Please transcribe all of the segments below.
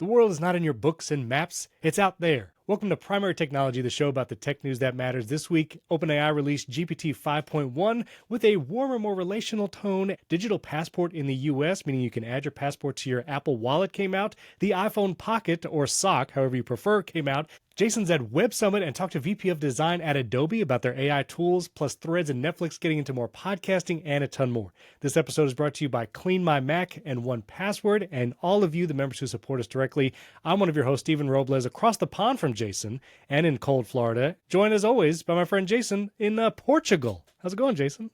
The world is not in your books and maps, it's out there. Welcome to Primary Technology, the show about the tech news that matters. This week, OpenAI released GPT 5.1 with a warmer, more relational tone. Digital passport in the US, meaning you can add your passport to your Apple Wallet, came out. The iPhone Pocket, or Sock, however you prefer, came out. Jason's at Web Summit and talked to VP of Design at Adobe about their AI tools, plus Threads and Netflix getting into more podcasting and a ton more. This episode is brought to you by Clean My Mac and 1Password, and all of you, the members who support us directly. I'm one of your hosts, Stephen Robles, across the pond from Jason and in cold Florida, joined as always by my friend Jason in Portugal. How's it going, Jason?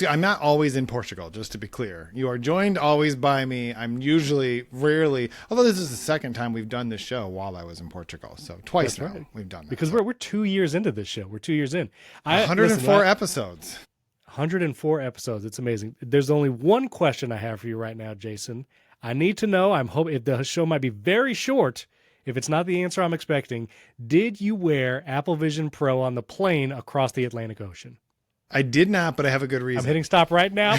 I'm not always in Portugal, just to be clear. You are joined always by me. I'm usually, rarely, although this is the second time we've done this show while I was in Portugal. So twice now we've done that. Because we're 2 years into this show. We're 2 years in. 104 episodes. 104 episodes. It's amazing. There's only one question I have for you right now, Jason. I need to know, I'm hoping if the show might be very short, if it's not the answer I'm expecting, did you wear Apple Vision Pro on the plane across the Atlantic Ocean? I did not, but I have a good reason. I'm hitting stop right now.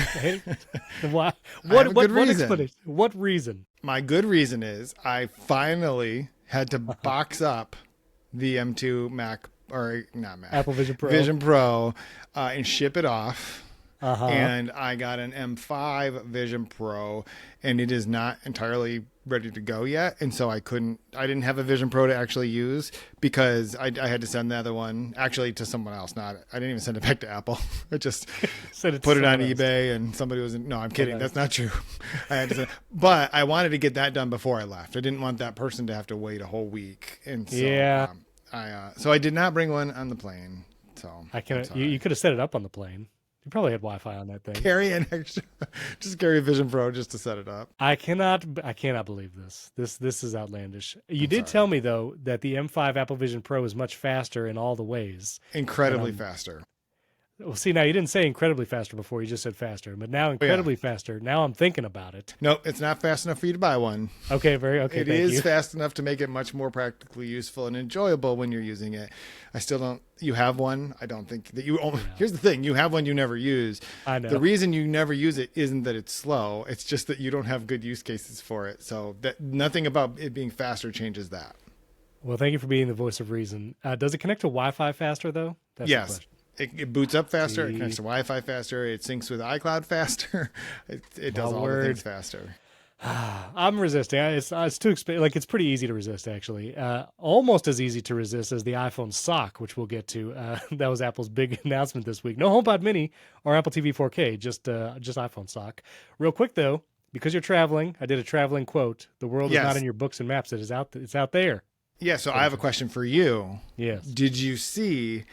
What explanation? What reason? My good reason is I finally had to box up the M2 Apple Vision Pro and ship it off. And I got an M5 Vision Pro, and it is not entirely ready to go yet. And so I didn't have a Vision Pro to actually use because I had to send the other one actually to someone else. I didn't even send it back to Apple. I just put it on eBay and somebody no, I'm kidding. That's not true. I had to but I wanted to get that done before I left. I didn't want that person to have to wait a whole week. And so so I did not bring one on the plane. So you could have set it up on the plane. You probably had Wi-Fi on that thing. Carry an extra, just carry a Vision Pro just to set it up. I cannot believe this. This is outlandish. You did tell me though that the M5 Apple Vision Pro is much faster in all the ways. Incredibly faster. Well, see, now you didn't say incredibly faster before. You just said faster, but now incredibly faster. Now I'm thinking about it. No, it's not fast enough for you to buy one. Okay, It is fast enough to make it much more practically useful and enjoyable when you're using it. I still don't. You have one. I don't think that you. Here's the thing: you have one you never use. I know. The reason you never use it isn't that it's slow. It's just that you don't have good use cases for it. So that nothing about it being faster changes that. Well, thank you for being the voice of reason. Does it connect to Wi-Fi faster though? That's yes. It boots up faster. It connects to Wi-Fi faster. It syncs with iCloud faster. It does all the things faster. I'm resisting. It's too expensive. Like, it's pretty easy to resist, actually. Almost as easy to resist as the iPhone Sock, which we'll get to. That was Apple's big announcement this week. No HomePod Mini or Apple TV 4K, just iPhone Sock. Real quick though, because you're traveling, I did a traveling quote. The world is not in your books and maps. It's out there. Yeah. So I have a question for you. Yes. Did you see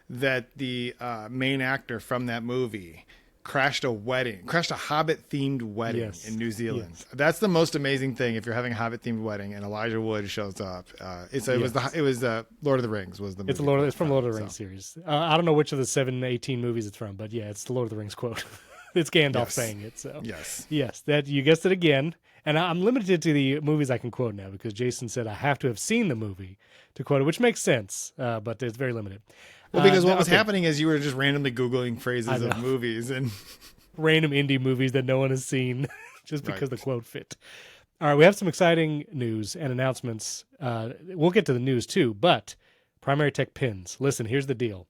that the main actor from that movie crashed a Hobbit-themed wedding in New Zealand? Yes. That's the most amazing thing. If you're having a Hobbit-themed wedding and Elijah Wood shows up, it was Lord of the Rings was the movie. It's from Lord of the Rings series. I don't know which of the 7-18 movies it's from, but yeah, it's the Lord of the Rings quote. It's Gandalf saying it. So yes, that you guessed it again. And I'm limited to the movies I can quote now because Jason said I have to have seen the movie to quote it, which makes sense, but it's very limited. Well, because what was happening is you were just randomly Googling phrases of movies and random indie movies that no one has seen just because the quote fit. All right, we have some exciting news and announcements. We'll get to the news too, but Primary Tech Pins. Listen, here's the deal.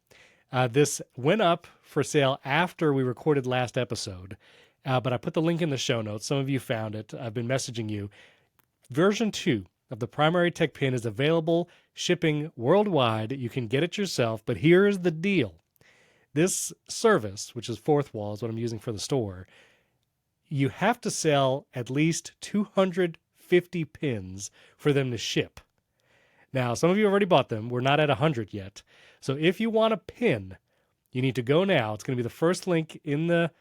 This went up for sale after we recorded last episode, but I put the link in the show notes. Some of you found it. I've been messaging you. Version 2 of the Primary Tech Pin is available, shipping worldwide. You can get it yourself, but here's the deal. This service, which is Fourth Wall, is what I'm using for the store, you have to sell at least 250 pins for them to ship. Now, some of you already bought them. We're not at 100 yet. So if you want a pin, you need to go now. It's going to be the first link in the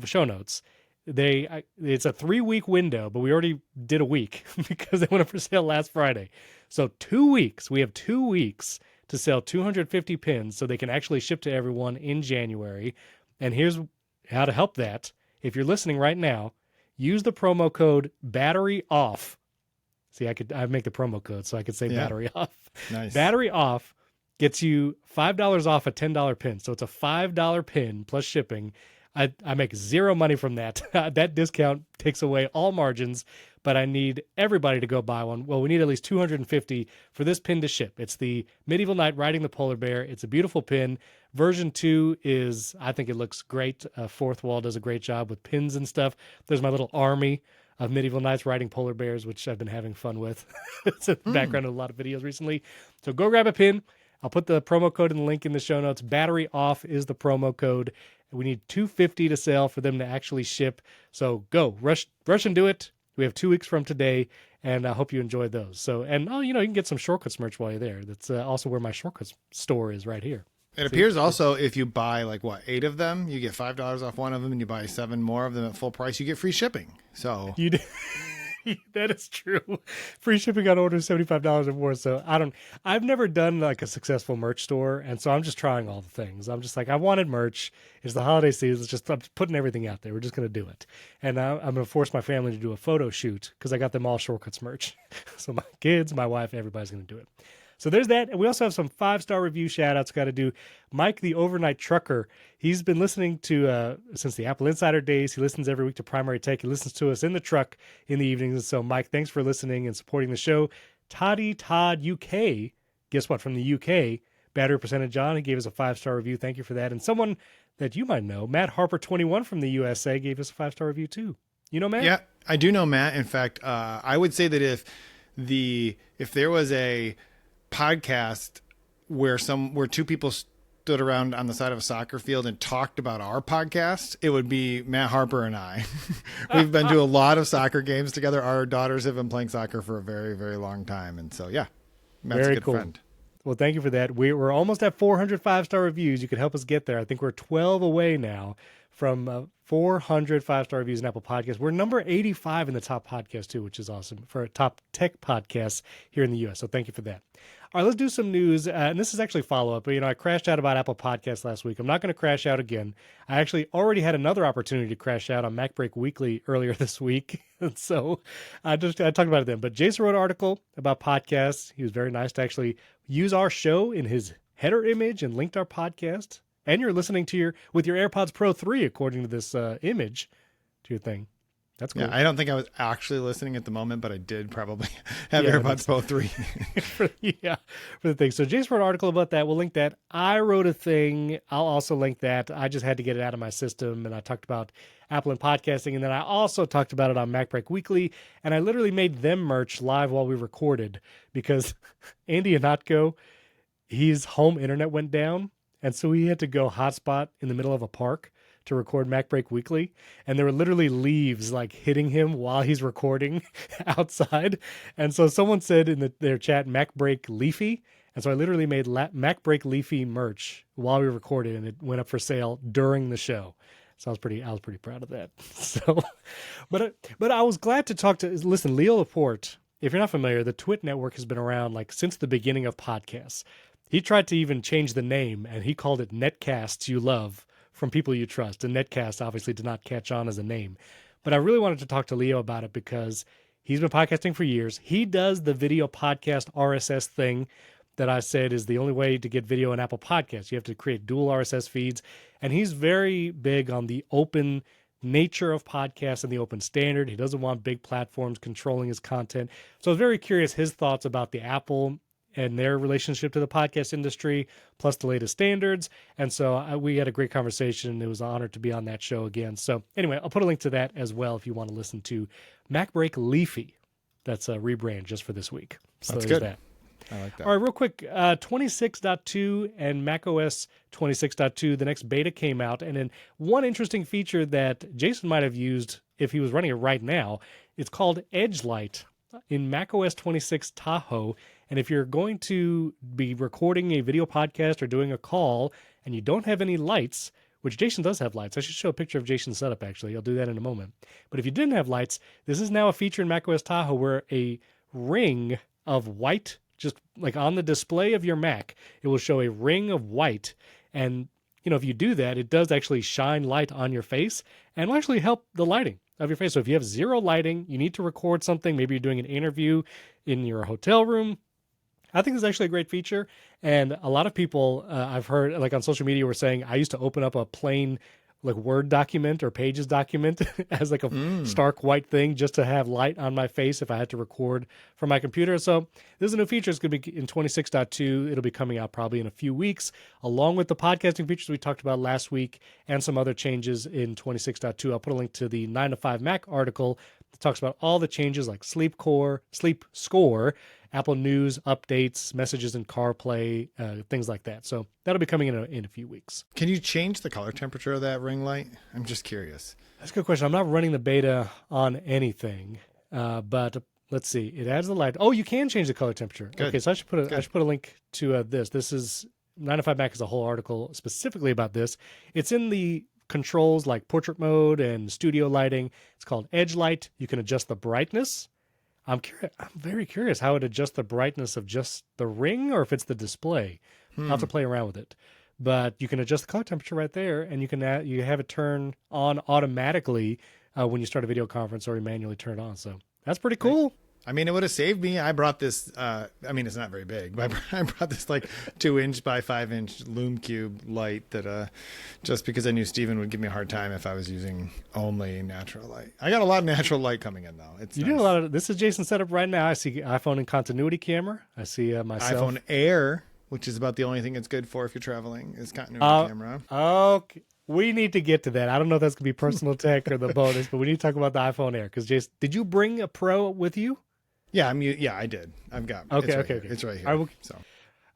show notes. It's a 3-week window, but we already did a week because they went up for sale last Friday. So 2 weeks. We have 2 weeks to sell 250 pins so they can actually ship to everyone in January. And here's how to help that. If you're listening right now, use the promo code battery off. See, I make the promo code so I could say battery off. Nice. Battery off gets you $5 off a $10 pin. So it's a $5 pin plus shipping. I make zero money from that. That discount takes away all margins. but I need everybody to go buy one. Well, we need at least 250 for this pin to ship. It's the Medieval Knight riding the polar bear. It's a beautiful pin. Version 2 is, I think it looks great. Fourth Wall does a great job with pins and stuff. There's my little army of medieval knights riding polar bears, which I've been having fun with. It's in the background of a lot of videos recently. So go grab a pin. I'll put the promo code and the link in the show notes. Battery off is the promo code. We need 250 to sell for them to actually ship. So go rush and do it. We have 2 weeks from today, and I hope you enjoy those. So, and you can get some Shortcuts merch while you're there. That's also where my Shortcuts store is right here. It appears also if you buy 8 of them, you get $5 off one of them, and you buy 7 more of them at full price, you get free shipping. So you do. That is true. Free shipping on orders $75 or more. So I've never done a successful merch store. And so I'm just trying all the things. I'm just I wanted merch. It's the holiday season. I'm just putting everything out there. We're just going to do it. And I'm going to force my family to do a photo shoot because I got them all Shortcuts merch. So my kids, my wife, everybody's going to do it. So there's that. And we also have some 5-star review shout outs. Got to do Mike, the overnight trucker. He's been listening to, since the Apple Insider days. He listens every week to Primary Tech. He listens to us in the truck in the evenings. And so, Mike, thanks for listening and supporting the show. Toddy Todd UK, guess what, from the UK, Battery Percentage John, he gave us a 5-star review. Thank you for that. And someone that you might know, Matt Harper 21 from the USA, gave us a 5-star review too. You know Matt? Yeah, I do know Matt. In fact, I would say that if there was a podcast where 2 people stood around on the side of a soccer field and talked about our podcast, it would be Matt Harper and I. We've been to a lot of soccer games together. Our daughters have been playing soccer for a very, very long time. And so, yeah, Matt's very a good cool friend. Well, thank you for that. We're almost at 400 5-star reviews. You could help us get there. I think we're 12 away now from 400 5-star reviews in Apple Podcasts. We're number 85 in the top podcast too, which is awesome for a top tech podcast here in the U.S. So thank you for that. All right, let's do some news. And this is actually follow-up. But, I crashed out about Apple Podcasts last week. I'm not going to crash out again. I actually already had another opportunity to crash out on MacBreak Weekly earlier this week. And so I talked about it then. But Jason wrote an article about podcasts. He was very nice to actually use our show in his header image and linked our podcast. And you're listening to with your AirPods Pro 3, according to this image, to your thing. That's cool. Yeah, I don't think I was actually listening at the moment, but I did probably have AirPods Pro 3. for the thing. So Jason wrote an article about that. We'll link that. I wrote a thing. I'll also link that. I just had to get it out of my system, and I talked about Apple and podcasting, and then I also talked about it on MacBreak Weekly, and I literally made them merch live while we recorded because Andy Anatko, his home internet went down, and so he had to go hotspot in the middle of a park to record MacBreak Weekly, and there were literally leaves hitting him while he's recording outside. And so someone said in their chat, MacBreak Leafy. And so I literally made MacBreak Leafy merch while we recorded, and it went up for sale during the show. So I was pretty proud of that. So, but I was glad to listen, Leo Laporte, if you're not familiar, the Twit network has been around since the beginning of podcasts. He tried to even change the name, and he called it Netcasts You Love from People You Trust. And Netcast obviously did not catch on as a name. But I really wanted to talk to Leo about it because he's been podcasting for years. He does the video podcast RSS thing that I said is the only way to get video in Apple Podcasts. You have to create dual RSS feeds. And he's very big on the open nature of podcasts and the open standard. He doesn't want big platforms controlling his content. So I was very curious his thoughts about the Apple and their relationship to the podcast industry, plus the latest standards. And so we had a great conversation. It was an honor to be on that show again. So anyway, I'll put a link to that as well if you want to listen to MacBreak Leafy. That's a rebrand just for this week. So that's good. That. I like that. All right, real quick, 26.2 and macOS 26.2, the next beta came out. And then one interesting feature that Jason might have used if he was running it right now, it's called Edge Light in macOS 26 Tahoe. And if you're going to be recording a video podcast or doing a call and you don't have any lights, which Jason does have lights. I should show a picture of Jason's setup, actually. I'll do that in a moment. But if you didn't have lights, this is now a feature in macOS Tahoe where a ring of white, just on the display of your Mac, it will show a ring of white. And, if you do that, it does actually shine light on your face and will actually help the lighting of your face. So if you have zero lighting, you need to record something, maybe you're doing an interview in your hotel room, I think it's actually a great feature. And a lot of people I've heard on social media were saying, I used to open up a plain like Word document or Pages document as like a stark white thing just to have light on my face if I had to record from my computer. So this is a new feature. It's going to be in 26.2. It'll be coming out probably in a few weeks, along with the podcasting features we talked about last week and some other changes in 26.2. I'll put a link to the 9 to 5 Mac article that talks about all the changes like sleep score, Apple News updates, messages in CarPlay, things like that. So that'll be coming in a few weeks. Can you change the color temperature of that ring light? I'm just curious. That's a good question. I'm not running the beta on anything, but let's see. It adds the light. Oh, you can change the color temperature. Good. Okay, so I should put a link to this. This is 9 to 5 Mac is a whole article specifically about this. It's in the controls like portrait mode and studio lighting. It's called Edge Light. You can adjust the brightness. I'm very curious how it adjusts the brightness of just the ring or if it's the display. I'll have to play around with it. But you can adjust the color temperature right there, and you have it turn on automatically when you start a video conference or you manually turn it on. So that's pretty cool. I mean, it would have saved me. I brought this, I mean, it's not very big, but I brought this like 2-inch by 5-inch Lume Cube light that just because I knew Steven would give me a hard time if I was using only natural light. I got a lot of natural light coming in, though. It's you nice. do a lot of this. Is Jason's setup right now. I see iPhone and continuity camera. I see myself. iPhone Air, which is about the only thing it's good for if you're traveling, is continuity camera. Okay. We need to get to that. I don't know if that's going to be personal tech or the bonus, but we need to talk about the iPhone Air. Because Jason, did you bring a Pro with you? Yeah, I did. I've got. Okay. It's right here. All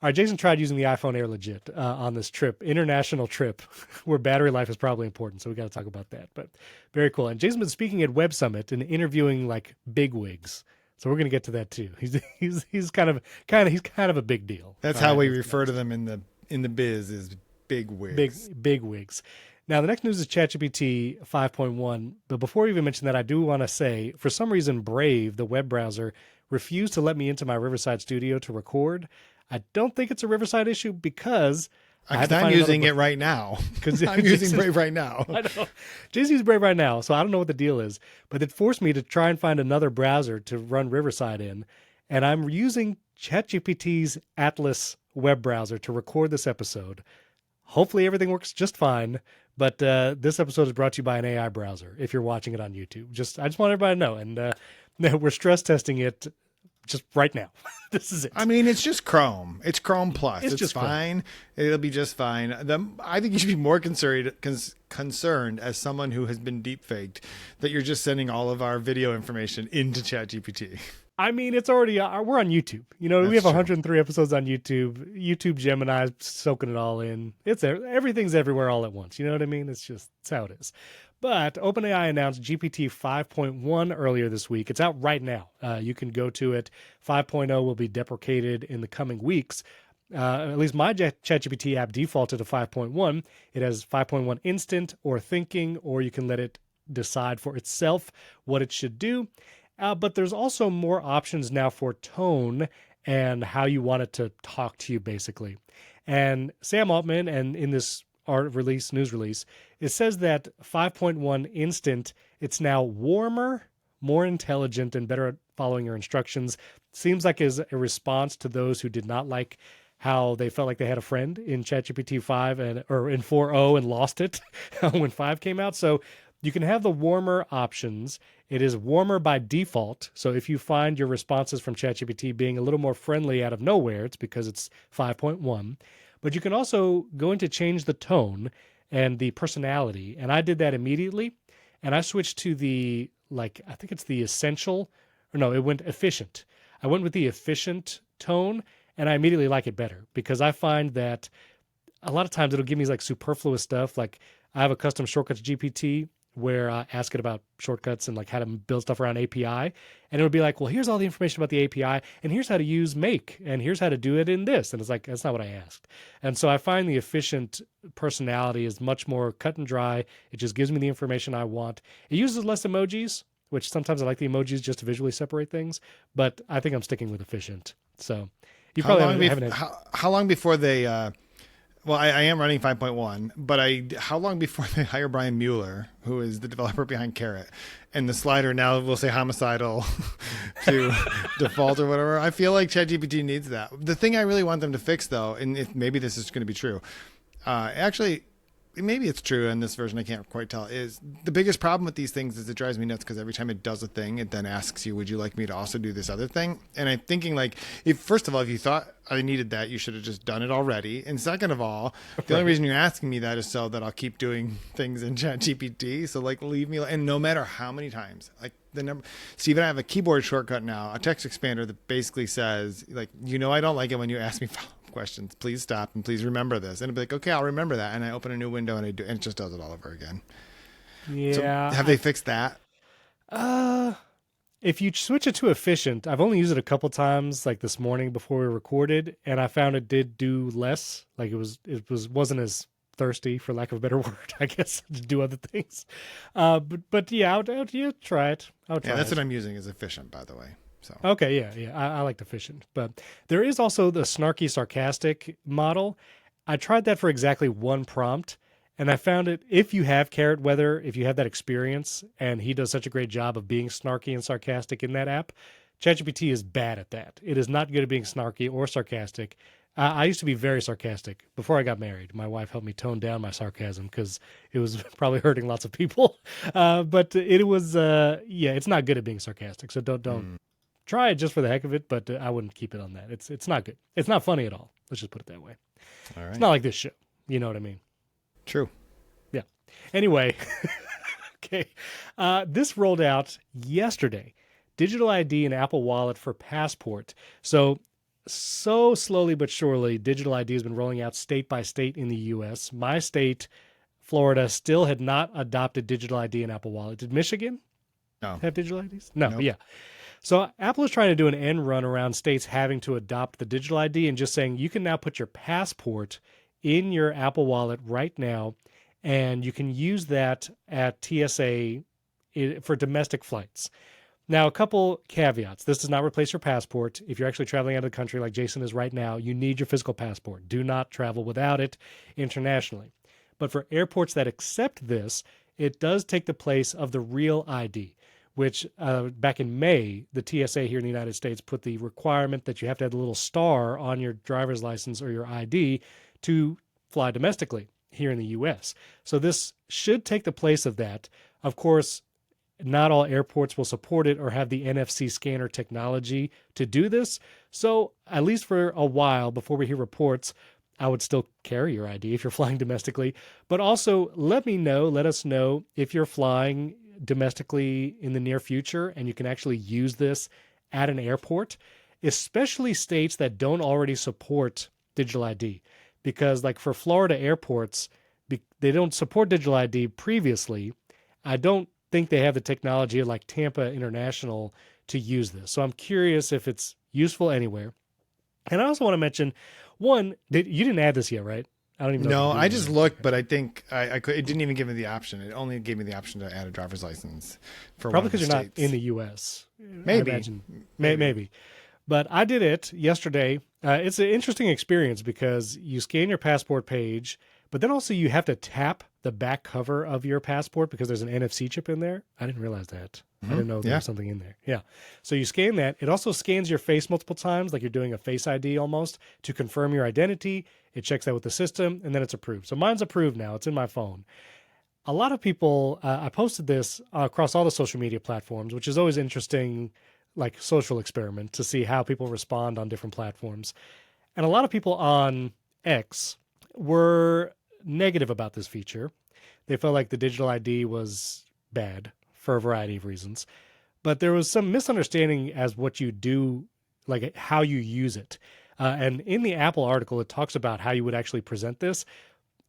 right, Jason tried using the iPhone Air legit on this trip, international trip, where battery life is probably important. So we got to talk about that. But very cool. And Jason's been speaking at Web Summit and interviewing like bigwigs. So we're going to get to that too. He's kind of a big deal. That's how we refer to them in the biz is big wigs. Big wigs. Now, the next news is ChatGPT 5.1. But before we even mention that, I do want to say, for some reason, Brave, the web browser, refused to let me into my Riverside studio to record. I don't think it's a Riverside issue because I'm using it right now. I'm using Brave right now. I know. Jason's Brave right now, so I don't know what the deal is. But it forced me to try and find another browser to run Riverside in. And I'm using ChatGPT's Atlas web browser to record this episode. Hopefully everything works just fine. But this episode is brought to you by an AI browser if you're watching it on YouTube. I just want everybody to know. And we're stress testing it just right now. This is it. I mean, it's just Chrome. It's Chrome Plus. It's just fine. Chrome. It'll be just fine. I think you should be more concerned as someone who has been deepfaked that you're just sending all of our video information into ChatGPT. I mean, it's already, we're on YouTube. You know, we have 103 episodes on YouTube. YouTube Gemini soaking it all in. Everything's everywhere all at once. You know what I mean? It's how it is. But OpenAI announced GPT 5.1 earlier this week. It's out right now. You can go to it. 5.0 will be deprecated in the coming weeks. At least my ChatGPT app defaulted to 5.1. It has 5.1 instant or thinking, or you can let it decide for itself what it should do. But there's also more options now for tone and how you want it to talk to you, basically. And Sam Altman, and in this news release, it says that 5.1 instant, it's now warmer, more intelligent, and better at following your instructions. Seems like is a response to those who did not like how they felt like they had a friend in ChatGPT 5 or in 4.0 and lost it when 5 came out. So you can have the warmer options. It is warmer by default. So if you find your responses from ChatGPT being a little more friendly out of nowhere, it's because it's 5.1. But you can also go into change the tone and the personality. And I did that immediately. And I switched to I think it's the essential, or no, it went efficient. I went with the efficient tone, and I immediately like it better because I find that a lot of times it'll give me like superfluous stuff. Like I have a custom shortcuts GPT where I ask it about shortcuts and like how to build stuff around API. And it'll be like, well, here's all the information about the API and here's how to use make and here's how to do it in this. And it's like, that's not what I asked. And so I find the efficient personality is much more cut and dry. It just gives me the information I want. It uses less emojis, which sometimes I like the emojis just to visually separate things, but I think I'm sticking with efficient. So you probably haven't had... How long before they... Well, I am running 5.1, but how long before they hire Brian Mueller, who is the developer behind Carrot, and the slider now will say homicidal to default or whatever? I feel like ChatGPT needs that. The thing I really want them to fix, though, and maybe this is going to be true, actually, maybe it's true in this version, I can't quite tell, is the biggest problem with these things is it drives me nuts because every time it does a thing, it then asks you, would you like me to also do this other thing? And I'm thinking like, if first of all, if you thought I needed that, you should have just done it already. And second of all, the only reason you're asking me that is so that I'll keep doing things in ChatGPT. So like leave me, and no matter how many times, like the number, Steve, I have a keyboard shortcut now, a text expander that basically says like, I don't like it when you ask me questions. Please stop and please remember this. And it'll be like, okay, I'll remember that. And I open a new window and it just does it all over again. Yeah. So have they fixed that? If you switch it to efficient, I've only used it a couple times, like this morning before we recorded, and I found it did do less. Like wasn't as thirsty, for lack of a better word, I guess, to do other things. But yeah, yeah, try it. That's what I'm using is efficient, by the way. So okay, yeah, I like efficient, but there is also the snarky sarcastic model. I tried that for exactly one prompt, and I found it, if you have Carrot Weather, if you have that experience, and he does such a great job of being snarky and sarcastic in that app, ChatGPT is bad at that. It is not good at being snarky or sarcastic. I used to be very sarcastic before I got married. My wife helped me tone down my sarcasm because it was probably hurting lots of people. But it was, it's not good at being sarcastic. So don't try it just for the heck of it. But I wouldn't keep it on that. It's not good. It's not funny at all. Let's just put it that way. All right. It's not like this show. You know what I mean? True. Yeah. Anyway, okay. This rolled out yesterday. Digital ID and Apple Wallet for Passport. So slowly but surely, digital ID has been rolling out state by state in the U.S. My state, Florida, still had not adopted digital ID and Apple Wallet. Did Michigan have digital IDs? No, nope. Yeah. So Apple is trying to do an end run around states having to adopt the digital ID and just saying you can now put your passport in your Apple Wallet right now, and you can use that at TSA for domestic flights. Now, a couple caveats. This does not replace your passport. If you're actually traveling out of the country like Jason is right now, you need your physical passport. Do not travel without it internationally. But for airports that accept this, it does take the place of the real ID, which back in May, the TSA here in the United States put the requirement that you have to have a little star on your driver's license or your ID to fly domestically here in the U.S. So this should take the place of that. Of course, not all airports will support it or have the NFC scanner technology to do this. So at least for a while, before we hear reports, I would still carry your ID if you're flying domestically. But also let us know if you're flying domestically in the near future and you can actually use this at an airport, especially states that don't already support digital ID. Because like for Florida airports, they don't support digital ID previously. I don't think they have the technology like Tampa International to use this. So I'm curious if it's useful anywhere. And I also want to mention you didn't add this yet, right? I don't even know. No, I just looked, but I think I could. It didn't even give me the option. It only gave me the option to add a driver's license for probably because you're states. not in the U.S. Maybe. But I did it yesterday. It's an interesting experience because you scan your passport page, but then also you have to tap the back cover of your passport because there's an NFC chip in there. I didn't realize that. I didn't know there was something in there. Yeah. So you scan that. It also scans your face multiple times, like you're doing a Face ID almost, to confirm your identity. It checks that with the system, and then it's approved. So mine's approved now. It's in my phone. A lot of people, I posted this across all the social media platforms, which is always interesting, like social experiment to see how people respond on different platforms. And a lot of people on X were negative about this feature. They felt like the digital ID was bad for a variety of reasons. But there was some misunderstanding as what you do, like how you use it. And in the Apple article, it talks about how you would actually present this.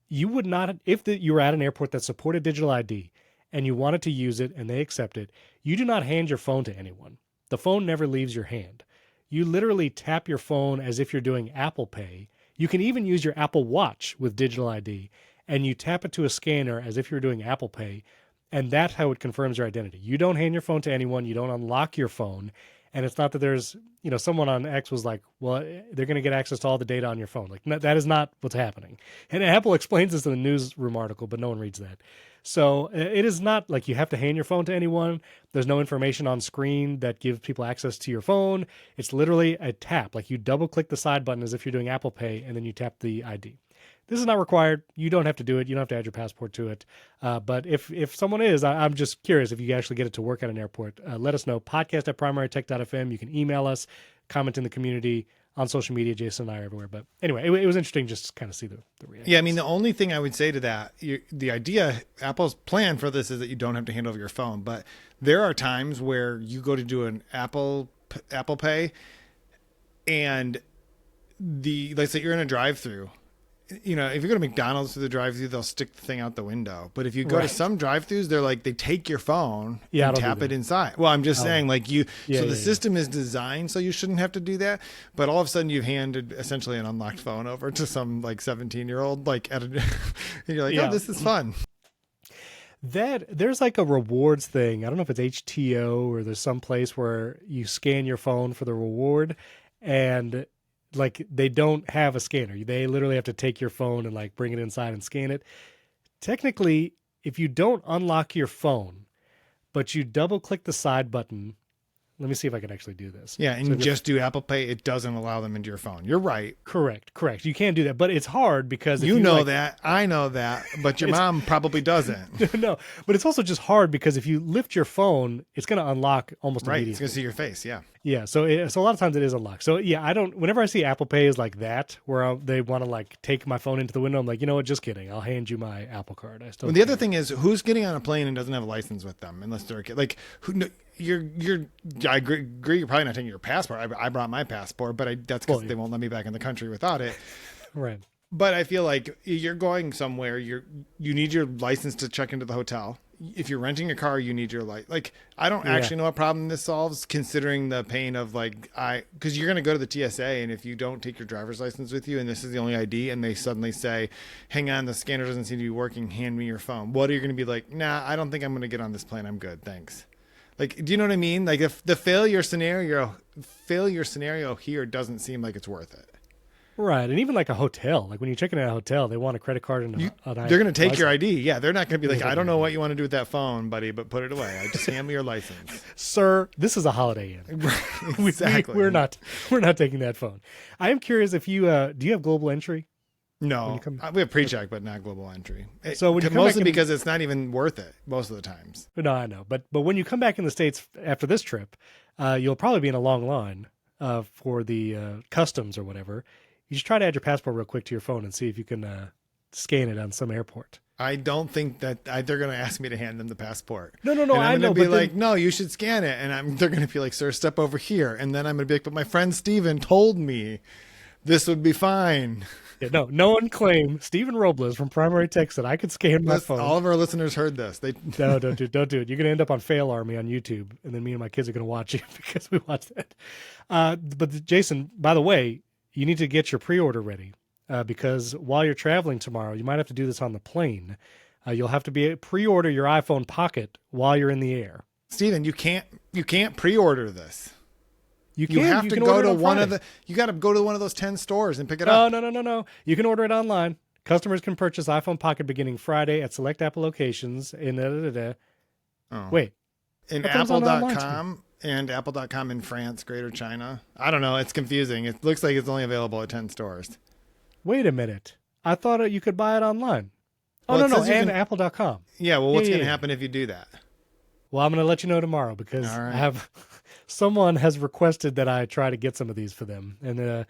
You would not, if you were at an airport that supported digital ID and you wanted to use it and they accept it, you do not hand your phone to anyone. The phone never leaves your hand. You literally tap your phone as if you're doing Apple Pay. You can even use your Apple Watch with digital ID, and you tap it to a scanner as if you're doing Apple Pay, and that's how it confirms your identity. You don't hand your phone to anyone. You don't unlock your phone. And it's not that there's, someone on X was like, well, they're going to get access to all the data on your phone. Like, no, that is not what's happening. And Apple explains this in the newsroom article, but no one reads that. So it is not like you have to hand your phone to anyone. There's no information on screen that gives people access to your phone. It's literally a tap. Like you double click the side button as if you're doing Apple Pay, and then you tap the ID. This is not required. You don't have to do it. You don't have to add your passport to it. But if someone is, I'm just curious if you actually get it to work at an airport. Let us know. podcast@primarytech.fm. You can email us, comment in the community, on social media. Jason and I are everywhere. But anyway, it was interesting just to kind of see the reaction. Yeah, I mean, the only thing I would say to that, the idea, Apple's plan for this is that you don't have to hand over your phone. But there are times where you go to do an Apple Pay, and let's say you're in a drive-through. You know, if you go to McDonald's through the drive-through, they'll stick the thing out the window. But if you go to some drive-throughs, they're like, they take your phone and tap it inside. Well, I'm just saying, like the system is designed so you shouldn't have to do that. But all of a sudden you've handed essentially an unlocked phone over to some like 17-year-old, like and you're like, oh, this is fun. There's like a rewards thing. I don't know if it's HTO or there's some place where you scan your phone for the reward, and like they don't have a scanner. They literally have to take your phone and like bring it inside and scan it. Technically, if you don't unlock your phone, but you double click the side button, let me see if I can actually do this. Yeah, and so just do Apple Pay. It doesn't allow them into your phone. You're right. Correct. You can do that, but it's hard because you know that. I know that, but your mom probably doesn't. No, but it's also just hard because if you lift your phone, it's going to unlock almost immediately. It's going to see your face. Yeah. Yeah. So a lot of times it is unlocked. So yeah, whenever I see Apple Pay is like that, where they want to like take my phone into the window, I'm like, you know what? Just kidding. I'll hand you my Apple Card. The other thing is, who's getting on a plane and doesn't have a license with them unless they're like I agree. You're probably not taking your passport. I brought my passport, but that's because they won't let me back in the country without it. Right. But I feel like you're going somewhere. You need your license to check into the hotel. If you're renting a car, you need your license. Like, I don't actually know what problem this solves, considering the pain of because you're going to go to the TSA, and if you don't take your driver's license with you, and this is the only ID, and they suddenly say, "Hang on, the scanner doesn't seem to be working. Hand me your phone." What are you going to be like? Nah, I don't think I'm going to get on this plane. I'm good, thanks. Like, do you know what I mean? Like, if the failure scenario here doesn't seem like it's worth it. Right. And even like a hotel, like when you check in at a hotel, they want a credit card and they're going to take your ID. Yeah. They're not going to be like, I don't know what you want to do with that phone, buddy, but put it away. I just hand me your license. Sir, this is a Holiday Inn. Exactly. We're not taking that phone. I am curious if you, do you have global entry? No, we have pre-check, but not global entry. So when you come mostly because it's not even worth it most of the times. No, I know. But when you come back in the States after this trip, you'll probably be in a long line for the customs or whatever. You should try to add your passport real quick to your phone and see if you can scan it on some airport. I don't think that they're going to ask me to hand them the passport. No. And I'm going to be like, no, you should scan it. And they're going to be like, sir, step over here. And then I'm going to be like, but my friend Steven told me this would be fine. Yeah, no one claim Stephen Robles from Primary Tech said I could scan my phone. All of our listeners heard this. No, don't do it. You're going to end up on Fail Army on YouTube, and then me and my kids are going to watch you because we watched that. But Jason, by the way, you need to get your pre-order ready because while you're traveling tomorrow, you might have to do this on the plane. You'll have to pre-order your iPhone Pocket while you're in the air. Steven, you can't pre-order this. You have to go to one of you got to go to one of those 10 stores and pick it up. No. You can order it online. Customers can purchase iPhone Pocket beginning Friday at select Apple locations in Wait. In Apple.com and Apple.com in France, Greater China. I don't know. It's confusing. It looks like it's only available at 10 stores. Wait a minute. I thought you could buy it online. And Apple.com. Yeah, well, what's going to happen if you do that? Well, I'm going to let you know tomorrow because I have... Someone has requested that I try to get some of these for them. And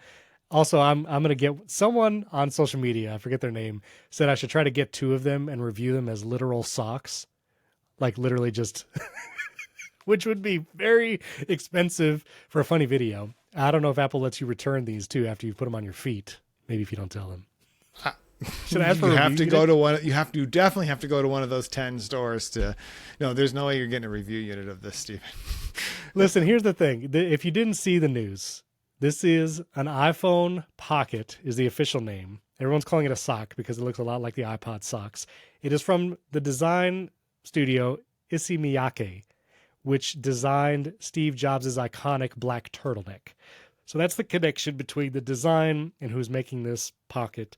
also, I'm going to get someone on social media, I forget their name, said I should try to get 2 of them and review them as literal socks. Like literally just, which would be very expensive for a funny video. I don't know if Apple lets you return these too after you put them on your feet. Maybe if you don't tell them. Should I ask for you have to go to one. You definitely have to go to one of those 10 stores to. No, there's no way you're getting a review unit of this, Stephen. Listen, here's the thing. If you didn't see the news, this is an iPhone Pocket is the official name. Everyone's calling it a sock because it looks a lot like the iPod socks. It is from the design studio Issey Miyake, which designed Steve Jobs' iconic black turtleneck. So that's the connection between the design and who's making this Pocket.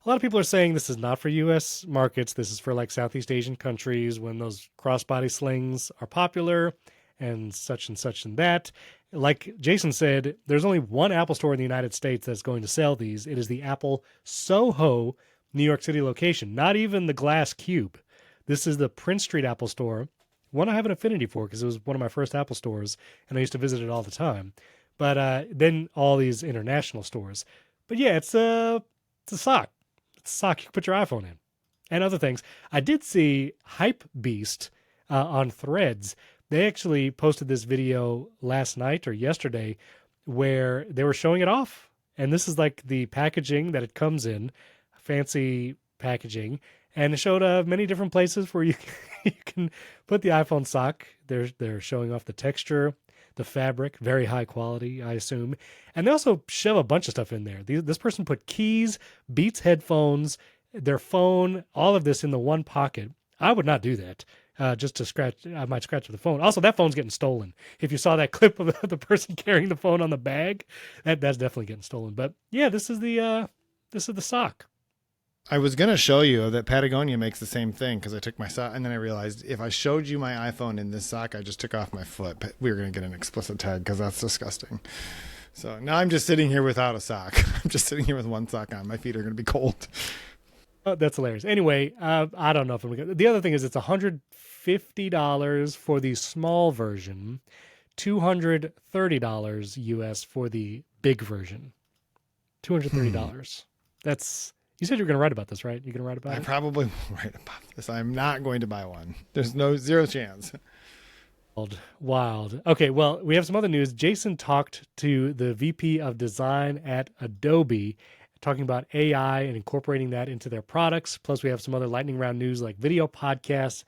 A lot of people are saying this is not for U.S. markets. This is for like Southeast Asian countries when those crossbody slings are popular and such and that. Like Jason said, there's only one Apple store in the United States that's going to sell these. It is the Apple Soho New York City location, not even the glass cube. This is the Prince Street Apple Store, one I have an affinity for because it was one of my first Apple stores, and I used to visit it all the time. But then all these international stores. But yeah, it's a sock. It's a sock you can put your iPhone in and other things. I did see Hype Beast on Threads. They actually posted this video last night or yesterday where they were showing it off. And this is like the packaging that it comes in, fancy packaging. And it showed many different places where you can put the iPhone sock. They're showing off the texture, the fabric, very high quality, I assume. And they also shove a bunch of stuff in there. This person put keys, Beats headphones, their phone, all of this in the one pocket. I would not do that. Just to scratch, I might scratch with the phone. Also, that phone's getting stolen. If you saw that clip of the person carrying the phone on the bag, that's definitely getting stolen. But yeah, this is the sock. I was going to show you that Patagonia makes the same thing because I took my sock and then I realized if I showed you my iPhone in this sock I just took off my foot, but we were going to get an explicit tag because that's disgusting. So now I'm just sitting here without a sock. I'm just sitting here with one sock on. My feet are going to be cold. Oh, that's hilarious. Anyway, I don't know if I'm going to. The other thing is it's $150 for the small version, $230 US for the big version. $230. That's. You said you were going to write about this, right? You're going to write about it? I probably will write about this. I'm not going to buy one. There's zero chance. Wild. Okay, well, we have some other news. Jason talked to the VP of Design at Adobe, talking about AI and incorporating that into their products. Plus, we have some other lightning round news like video podcasts.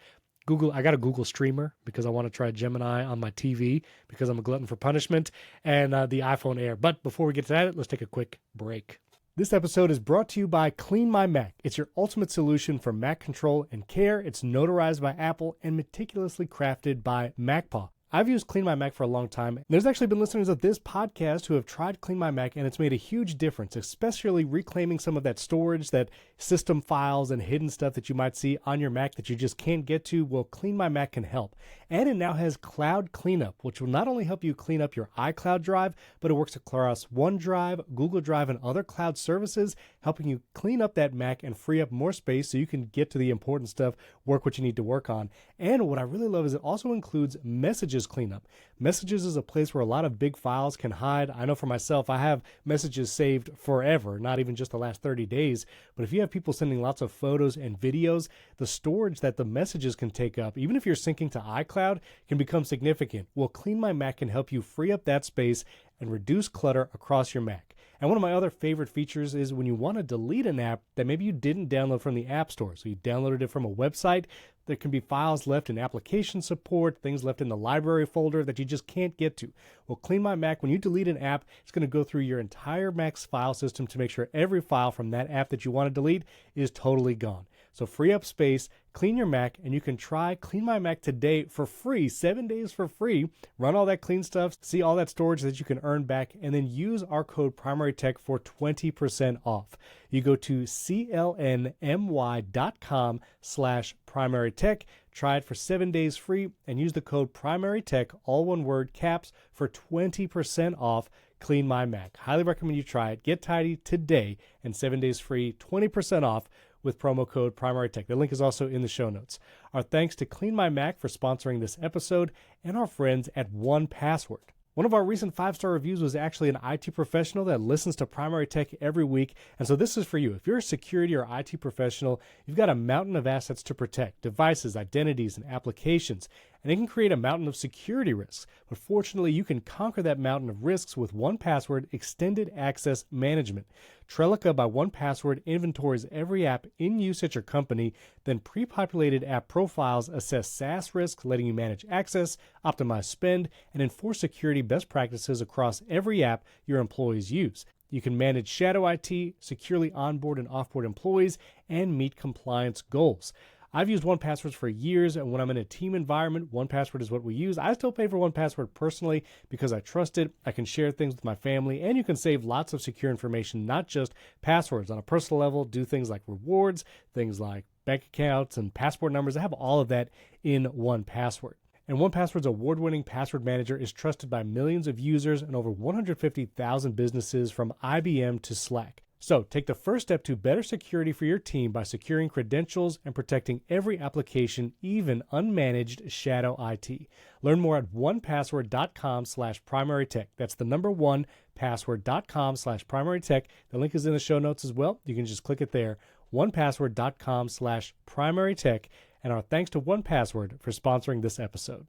I got a Google Streamer because I want to try Gemini on my TV because I'm a glutton for punishment, and the iPhone Air. But before we get to that, let's take a quick break. This episode is brought to you by Clean My Mac. It's your ultimate solution for Mac control and care. It's notarized by Apple and meticulously crafted by MacPaw. I've used Clean My Mac for a long time. There's actually been listeners of this podcast who have tried Clean My Mac, and it's made a huge difference, especially reclaiming some of that storage, that system files and hidden stuff that you might see on your Mac that you just can't get to. Well, Clean My Mac can help. And it now has Cloud Cleanup, which will not only help you clean up your iCloud drive, but it works across OneDrive, Google Drive, and other cloud services, helping you clean up that Mac and free up more space so you can get to the important stuff, work what you need to work on. And what I really love is it also includes Messages Cleanup. Messages is a place where a lot of big files can hide. I know for myself, I have messages saved forever, not even just the last 30 days. But if you have people sending lots of photos and videos, the storage that the messages can take up, even if you're syncing to iCloud, can become significant. Well, Clean My Mac can help you free up that space and reduce clutter across your Mac. And one of my other favorite features is when you want to delete an app that maybe you didn't download from the App Store. So you downloaded it from a website. There can be files left in application support, things left in the library folder that you just can't get to. Well, Clean My Mac, when you delete an app, it's going to go through your entire Mac's file system to make sure every file from that app that you want to delete is totally gone. So free up space, clean your Mac, and you can try Clean My Mac today for free, 7 days for free. Run all that clean stuff, see all that storage that you can earn back, and then use our code PrimaryTech for 20% off. You go to clnmy.com/PrimaryTech, try it for 7 days free, and use the code PrimaryTech, all one word, caps, for 20% off Clean My Mac. Highly recommend you try it. Get tidy today and 7 days free, 20% off with promo code PrimaryTech. The link is also in the show notes. Our thanks to Clean My Mac for sponsoring this episode and our friends at 1Password. One of our recent 5-star reviews was actually an IT professional that listens to Primary Tech every week. And so this is for you. If you're a security or IT professional, you've got a mountain of assets to protect, devices, identities, and applications. And it can create a mountain of security risks. But fortunately, you can conquer that mountain of risks with 1Password Extended Access Management. Trellica by 1Password inventories every app in use at your company, then pre-populated app profiles assess SaaS risks, letting you manage access, optimize spend, and enforce security best practices across every app your employees use. You can manage shadow IT, securely onboard and offboard employees, and meet compliance goals. I've used 1Password for years, and when I'm in a team environment, 1Password is what we use. I still pay for 1Password personally because I trust it. I can share things with my family, and you can save lots of secure information, not just passwords. On a personal level, do things like rewards, things like bank accounts and passport numbers. I have all of that in 1Password. And 1Password's award-winning password manager is trusted by millions of users and over 150,000 businesses from IBM to Slack. So take the first step to better security for your team by securing credentials and protecting every application, even unmanaged shadow IT. Learn more at onepassword.com/primarytech. That's the number one, password.com/primarytech. The link is in the show notes as well. You can just click it there, onepassword.com/primarytech. And our thanks to 1Password for sponsoring this episode.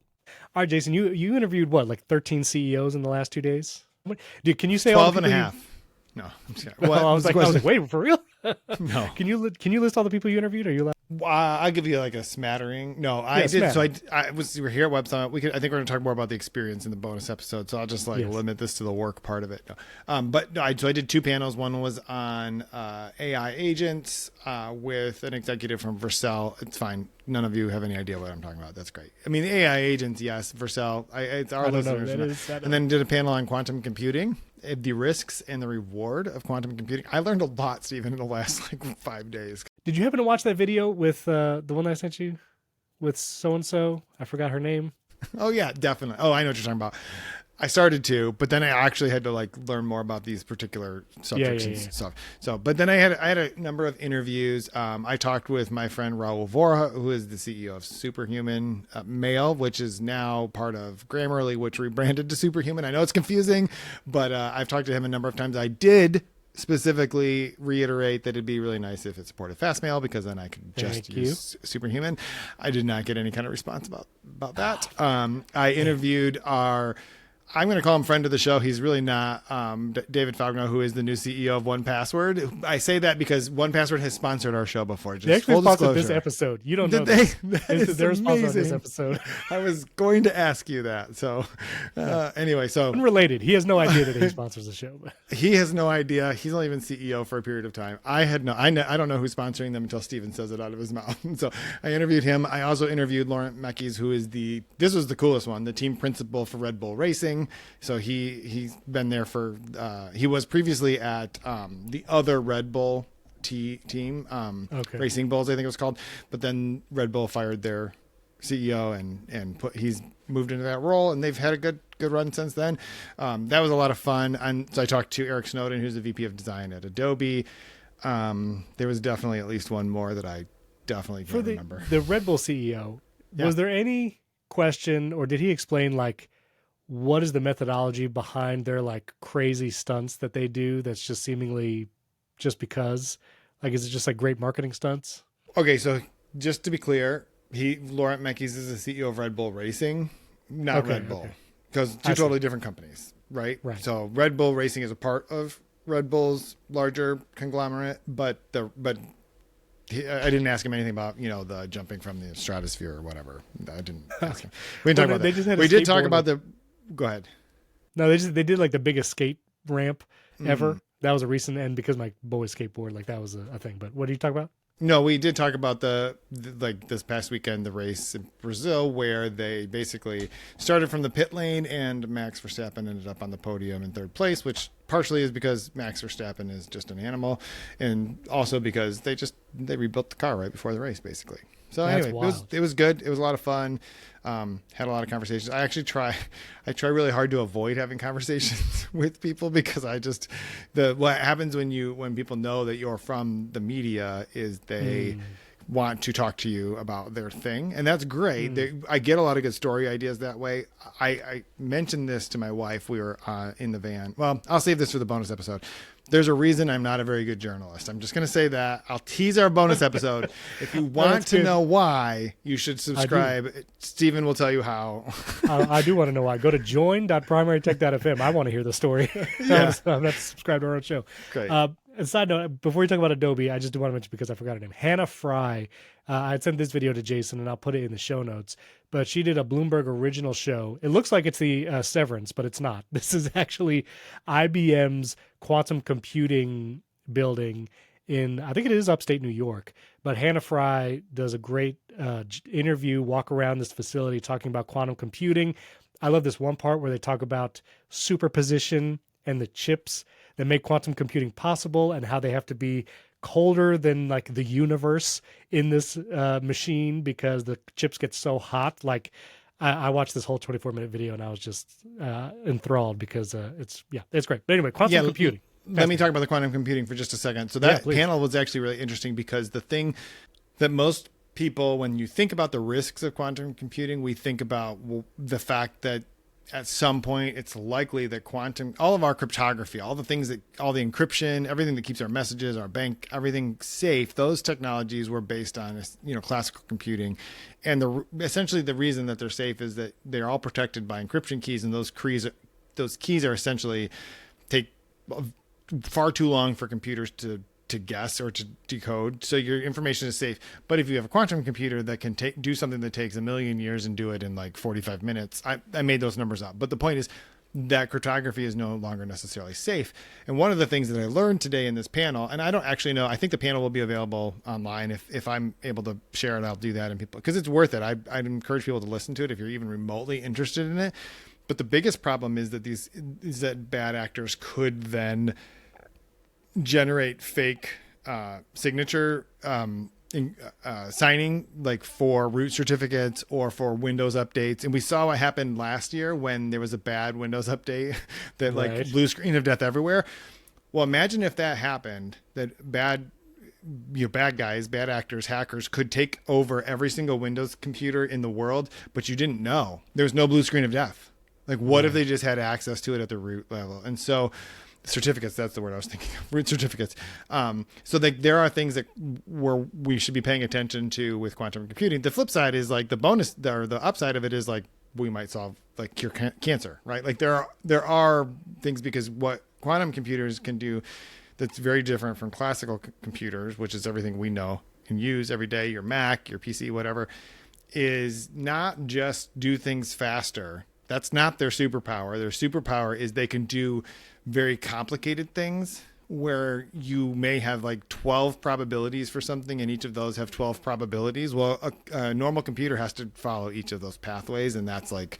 All right, Jason, you interviewed what, like 13 CEOs in the last 2 days? Dude, can you say 12 all the and a people half. No, I'm just well, I was like, wait, for real? No. Can you list all the people you interviewed? Are you allowed? I'll give you like a smattering. No, I did. Smattering. So we were here at Web Summit. I think we're going to talk more about the experience in the bonus episode. So I'll just limit this to the work part of it. No. I did 2 panels. One was on AI agents with an executive from Vercel. It's fine. None of you have any idea what I'm talking about. That's great. I mean, the AI agents, yes, Vercel. It's our listeners. And then did a panel on quantum computing, the risks and the reward of quantum computing. I learned a lot, Stephen, in the last 5 days. Did you happen to watch that video with the one that I sent you with so-and-so? I forgot her name. Oh, yeah, definitely. Oh, I know what you're talking about. I started to, but then I actually had to learn more about these particular subjects and stuff. So, but then I had a number of interviews. I talked with my friend Raul Vorha, who is the CEO of Superhuman Mail, which is now part of Grammarly, which rebranded to Superhuman. I know it's confusing, but I've talked to him a number of times. I did specifically reiterate that it'd be really nice if it supported Fastmail, because then I could just use Superhuman. I did not get any kind of response about that. I interviewed I'm going to call him friend of the show. He's really not. David Falconer, who is the new CEO of 1Password. I say that because 1Password has sponsored our show before. Just they actually full sponsored disclosure. this episode. You don't know that. They're sponsored on this episode. I was going to ask you that. So anyway, so unrelated. He has no idea that he sponsors the show. He has no idea. He's only been CEO for a period of time. I don't know who's sponsoring them until Steven says it out of his mouth. So I interviewed him. I also interviewed Laurent Mekies, who is this was the coolest one, the team principal for Red Bull Racing. So he's been there for he was previously at the other Red Bull team, Racing Bulls, I think it was called. But then Red Bull fired their CEO and he's moved into that role, and they've had a good run since then. That was a lot of fun. And so I talked to Eric Snowden, who's the VP of Design at Adobe. There was definitely at least one more that I definitely can't remember. The Red Bull CEO, was there any question, or did he explain what is the methodology behind their crazy stunts that they do that's just seemingly just because? Is it just great marketing stunts? Okay, so just to be clear, Laurent Mekies is the CEO of Red Bull Racing, not Red Bull. Because two totally different companies, right? Right. So Red Bull Racing is a part of Red Bull's larger conglomerate, but I didn't ask him anything about the jumping from the stratosphere or whatever. I didn't ask him. We didn't talk about that. We did talk about the. Go ahead. No, they did the biggest skate ramp ever. That was a recent, and because my boys skateboard, that was a thing. But what did you talk about? No, we did talk about this past weekend, the race in Brazil, where they basically started from the pit lane and Max Verstappen ended up on the podium in 3rd place, which partially is because Max Verstappen is just an animal, and also because they rebuilt the car right before the race, basically. So anyway, it was good. It was a lot of fun. Had a lot of conversations. I actually try really hard to avoid having conversations with people, because what happens when people know that you're from the media is they want to talk to you about their thing. And that's great. I get a lot of good story ideas that way. I mentioned this to my wife. We were in the van. Well, I'll save this for the bonus episode. There's a reason I'm not a very good journalist. I'm just going to say that. I'll tease our bonus episode. If you want to know why, you should subscribe. Stephen will tell you how. I do want to know why. Go to join.primarytech.fm. I want to hear the story. Yeah. I'm not subscribed to our own show. Great. A side note, before we talk about Adobe, I just do want to mention, because I forgot her name, Hannah Fry. I had sent this video to Jason, and I'll put it in the show notes. But she did a Bloomberg original show. It looks like it's the Severance, but it's not. This is actually IBM's quantum computing building in, I think it is upstate New York. But Hannah Fry does a great interview, walk around this facility talking about quantum computing. I love this one part where they talk about superposition and the chips that make quantum computing possible, and how they have to be colder than the universe in this machine, because the chips get so hot. I watched this whole 24-minute video and I was just enthralled, because it's great. But anyway, quantum computing. let me talk about the quantum computing for just a second. So that panel was actually really interesting because the thing that most people, when you think about the risks of quantum computing, we think about the fact that at some point it's likely that all of our cryptography, all the encryption, everything that keeps our messages, our bank, everything safe, those technologies were based on, classical computing. And essentially the reason that they're safe is that they're all protected by encryption keys, and those keys are essentially take far too long for computers to guess or to decode, so your information is safe. But if you have a quantum computer that can do something that takes 1 million years and do it in like 45 minutes, I made those numbers up. But the point is that cryptography is no longer necessarily safe. And one of the things that I learned today in this panel, and I don't actually know, I think the panel will be available online. If I'm able to share it, I'll do that, and people, because it's worth it. I'd encourage people to listen to it if you're even remotely interested in it. But the biggest problem is that bad actors could then generate fake signature signing, like for root certificates or for Windows updates. And we saw what happened last year when there was a bad Windows update that like blue screen of death everywhere. Well, imagine if that happened, that bad guys, bad actors, hackers could take over every single Windows computer in the world, but you didn't know. There's no blue screen of death. Like, what if they just had access to it at the root level? And so certificates, that's the word I was thinking of, root certificates. So there are things that we should be paying attention to with quantum computing. The flip side is like the bonus, or the upside of it is like we might solve, like cure cancer, right? Like there are things, because what quantum computers can do that's very different from classical computers, which is everything we know and use every day, your Mac, your PC, whatever, is not just do things faster. That's not their superpower. Their superpower is they can do very complicated things where you may have like 12 probabilities for something, and each of those have 12 probabilities. Well, a normal computer has to follow each of those pathways, and that's like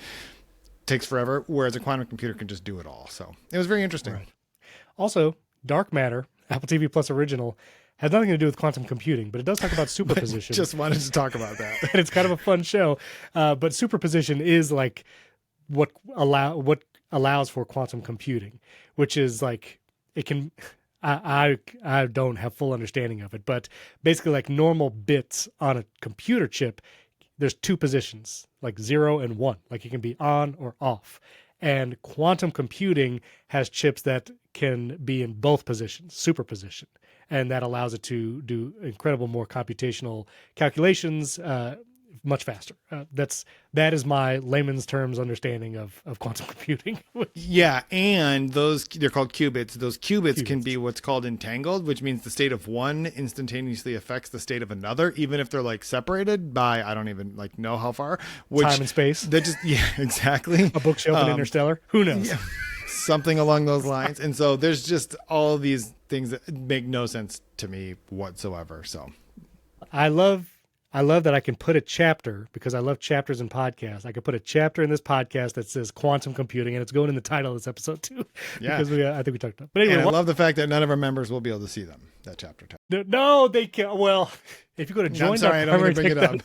takes forever, whereas a quantum computer can just do it all. So it was very interesting. Right. Also, Dark Matter, Apple TV Plus original, has nothing to do with quantum computing, but it does talk about superposition. Just wanted to talk about that. And it's kind of a fun show. But superposition is like what allows for quantum computing, which is like, it can, I don't have full understanding of it, but basically like normal bits on a computer chip, there's two positions, like 0 and 1, like it can be on or off. And quantum computing has chips that can be in both positions, superposition, and that allows it to do incredible more computational calculations much faster. That is my layman's terms understanding of quantum computing. Yeah, and they're called qubits. Those qubits can be what's called entangled, which means the state of one instantaneously affects the state of another, even if they're like separated by, I don't even like know how far. Time and space. Yeah, exactly. A bookshelf in Interstellar. Who knows? Yeah. Something along those lines. And so there's just all of these things that make no sense to me whatsoever. So I love that I can put a chapter, because I love chapters in podcasts. I could put a chapter in this podcast that says quantum computing, and it's going in the title of this episode too. Yeah, because I think we talked about it. But anyway, and I love the fact that none of our members will be able to see them, that chapter. No, they can't. Well, if you go to join, I'm sorry, I don't bring it up.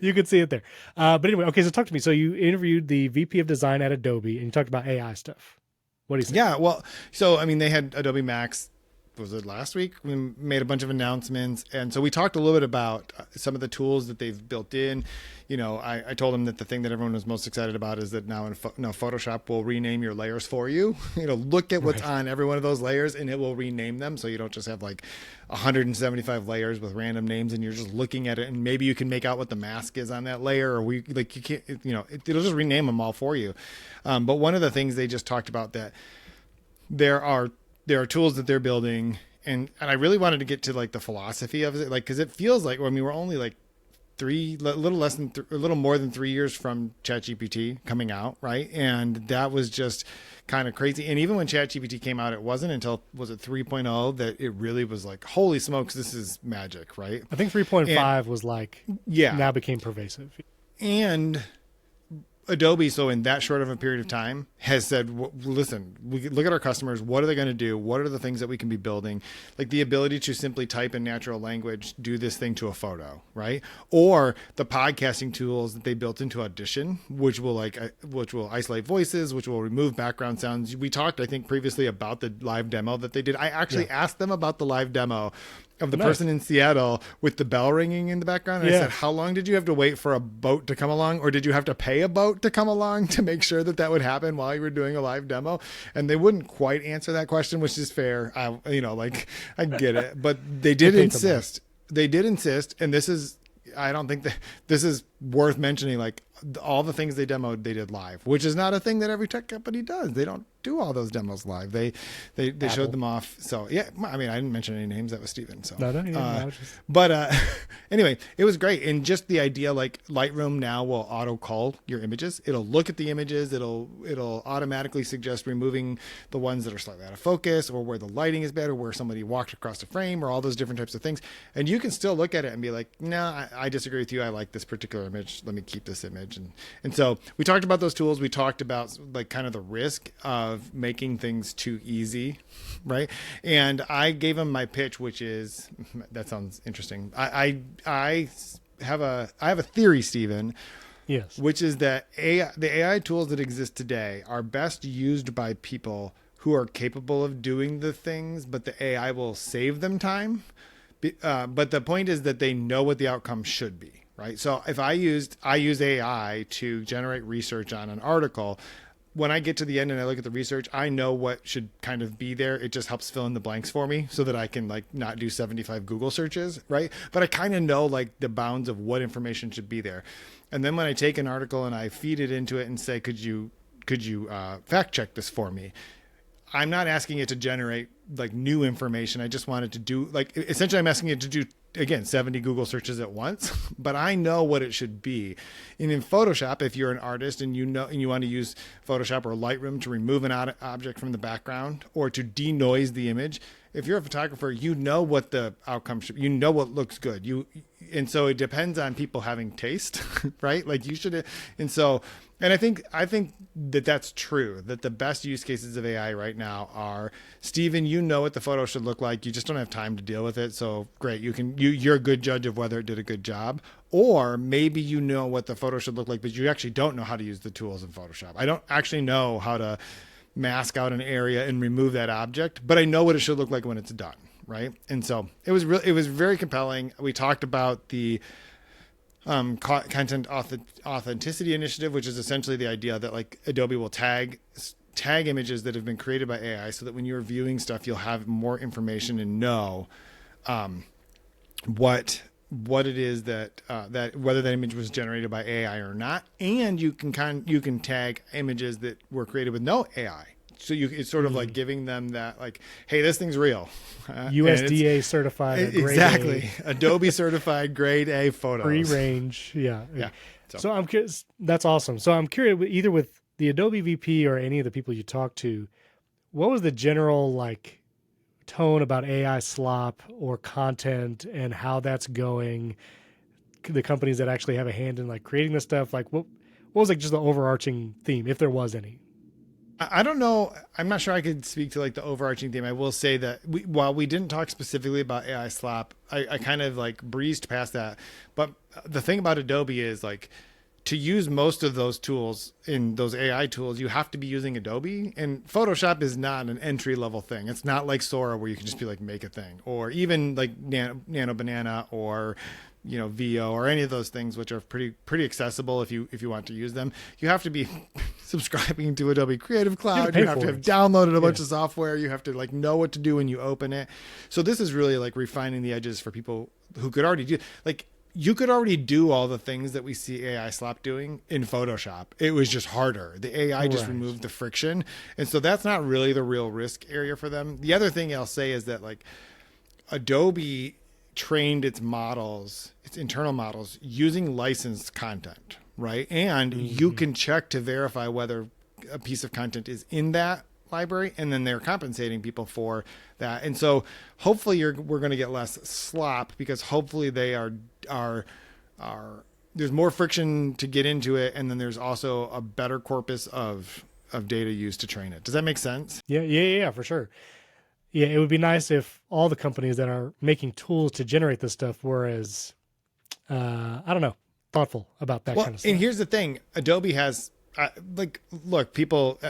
You can see it there. But anyway, okay. So talk to me. So you interviewed the VP of Design at Adobe, and you talked about AI stuff. What do you say? Yeah, well, so I mean, they had Adobe Max. Was it last week? We made a bunch of announcements. And so we talked a little bit about some of the tools that they've built in. You know, I told them that the thing that everyone was most excited about is that now Photoshop will rename your layers for you. You know, look at what's on every one of those layers, and it will rename them. So you don't just have like 175 layers with random names, and you're just looking at it, and maybe you can make out what the mask is on that layer, or you can't, it'll just rename them all for you. But one of the things they just talked about, that there are tools that they're building, and I really wanted to get to like the philosophy of it, like, because it feels like, we're only like a little more than 3 years from ChatGPT coming out, right? And that was just kind of crazy. And even when ChatGPT came out, it wasn't until, was it 3.0, that it really was like, holy smokes, this is magic, right? I think 3.5 was like, now became pervasive. And Adobe, so in that short of a period of time, has said, listen, we look at our customers. What are they going to do? What are the things that we can be building? Like the ability to simply type in natural language, do this thing to a photo, right? Or the podcasting tools that they built into Audition, which will isolate voices, which will remove background sounds. We talked, I think, previously about the live demo that they did. I actually asked them about the live demo of the person in Seattle with the bell ringing in the background. And I said, how long did you have to wait for a boat to come along? Or did you have to pay a boat to come along to make sure that would happen while you were doing a live demo? And they wouldn't quite answer that question, which is fair. I get it. But they did insist. They did insist. And I don't think that this is worth mentioning. Like all the things they demoed, they did live, which is not a thing that every tech company does. They don't do all those demos live. They showed them off. So yeah, I mean, I didn't mention any names. That was Steven. So but anyway, it was great. And just the idea, like Lightroom now will auto cull your images. It'll look at the images. It'll automatically suggest removing the ones that are slightly out of focus, or where the lighting is bad, or where somebody walked across the frame, or all those different types of things. And you can still look at it and be like, no, I disagree with you. I like this particular image. Let me keep this image. And so we talked about those tools. We talked about like kind of the risk of making things too easy, right? And I gave him my pitch, which is, that sounds interesting. I have a theory, Stephen. Yes. Which is that the AI tools that exist today are best used by people who are capable of doing the things, but the AI will save them time. But the point is that they know what the outcome should be. Right. So if I use AI to generate research on an article, when I get to the end and I look at the research, I know what should kind of be there. It just helps fill in the blanks for me so that I can like not do 75 Google searches. Right. But I kind of know like the bounds of what information should be there. And then when I take an article and I feed it into it and say, could you fact check this for me? I'm not asking it to generate like new information. I just want it to do like, essentially I'm asking it to do, again, 70 Google searches at once, but I know what it should be. And in Photoshop, if you're an artist and you want to use Photoshop or Lightroom to remove an object from the background or to denoise the image, if you're a photographer, you know what the outcome should be. You know what looks good. And so it depends on people having taste, right? Like you should. And I think that that's true, that the best use cases of AI right now are, Stephen, you know what the photo should look like. You just don't have time to deal with it. So great. You're a good judge of whether it did a good job. Or maybe you know what the photo should look like, but you actually don't know how to use the tools in Photoshop. I don't actually know how to mask out an area and remove that object, but I know what it should look like when it's done. Right. And so it was very compelling. We talked about the content authenticity initiative, which is essentially the idea that like Adobe will tag images that have been created by AI so that when you're viewing stuff, you'll have more information and know what it is that whether that image was generated by AI or not. And you can tag images that were created with no AI. So it's sort of like giving them that, like, hey, this thing's real. USDA certified. Exactly. Adobe certified grade A photos. Free range. Yeah. Yeah. So I'm curious. That's awesome. So I'm curious, either with the Adobe VP or any of the people you talk to, what was the general like tone about AI slop or content and how that's going? The companies that actually have a hand in like creating this stuff, like what was like just the overarching theme, if there was any? I don't know. I'm not sure I could speak to like the overarching theme. I will say that while we didn't talk specifically about AI slop, I kind of like breezed past that. But the thing about Adobe is like to use most of those tools in those AI tools, you have to be using Adobe, and Photoshop is not an entry level thing. It's not like Sora where you can just be like, make a thing, or even like Nano Banana or VO or any of those things, which are pretty accessible if you want to use them. You have to be subscribing to Adobe Creative Cloud. You have to have downloaded a bunch of software. You have to like know what to do when you open it. So this is really like refining the edges for people who could already do, like, you could already do all the things that we see AI slop doing in Photoshop. It was just harder. The AI just removed the friction. And so that's not really the real risk area for them. The other thing I'll say is that like Adobe trained its internal models using licensed content, right? And you can check to verify whether a piece of content is in that library, and then they're compensating people for that. And so hopefully we're going to get less slop, because hopefully they are there's more friction to get into it, and then there's also a better corpus of data used to train it. Does that make sense? Yeah, for sure. Yeah, it would be nice if all the companies that are making tools to generate this stuff were as, I don't know, thoughtful about that kind of stuff. And here's the thing: Adobe has, look, people.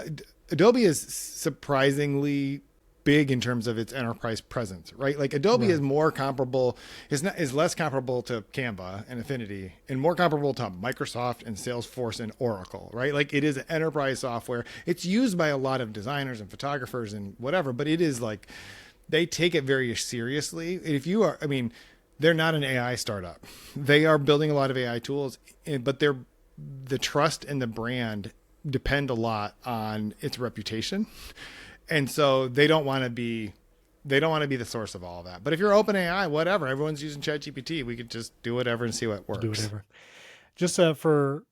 Adobe is surprisingly big in terms of its enterprise presence, right? Like Adobe is more comparable, is less comparable to Canva and Affinity, and more comparable to Microsoft and Salesforce and Oracle, right? Like it is an enterprise software. It's used by a lot of designers and photographers and whatever, but it is like they take it very seriously. If you are, I mean, they're not an AI startup. They are building a lot of AI tools, but the trust and the brand depend a lot on its reputation. And so they don't want to be the source of all of that. But if you're OpenAI, whatever, everyone's using ChatGPT, we could just do whatever and see what works. Do whatever. Just for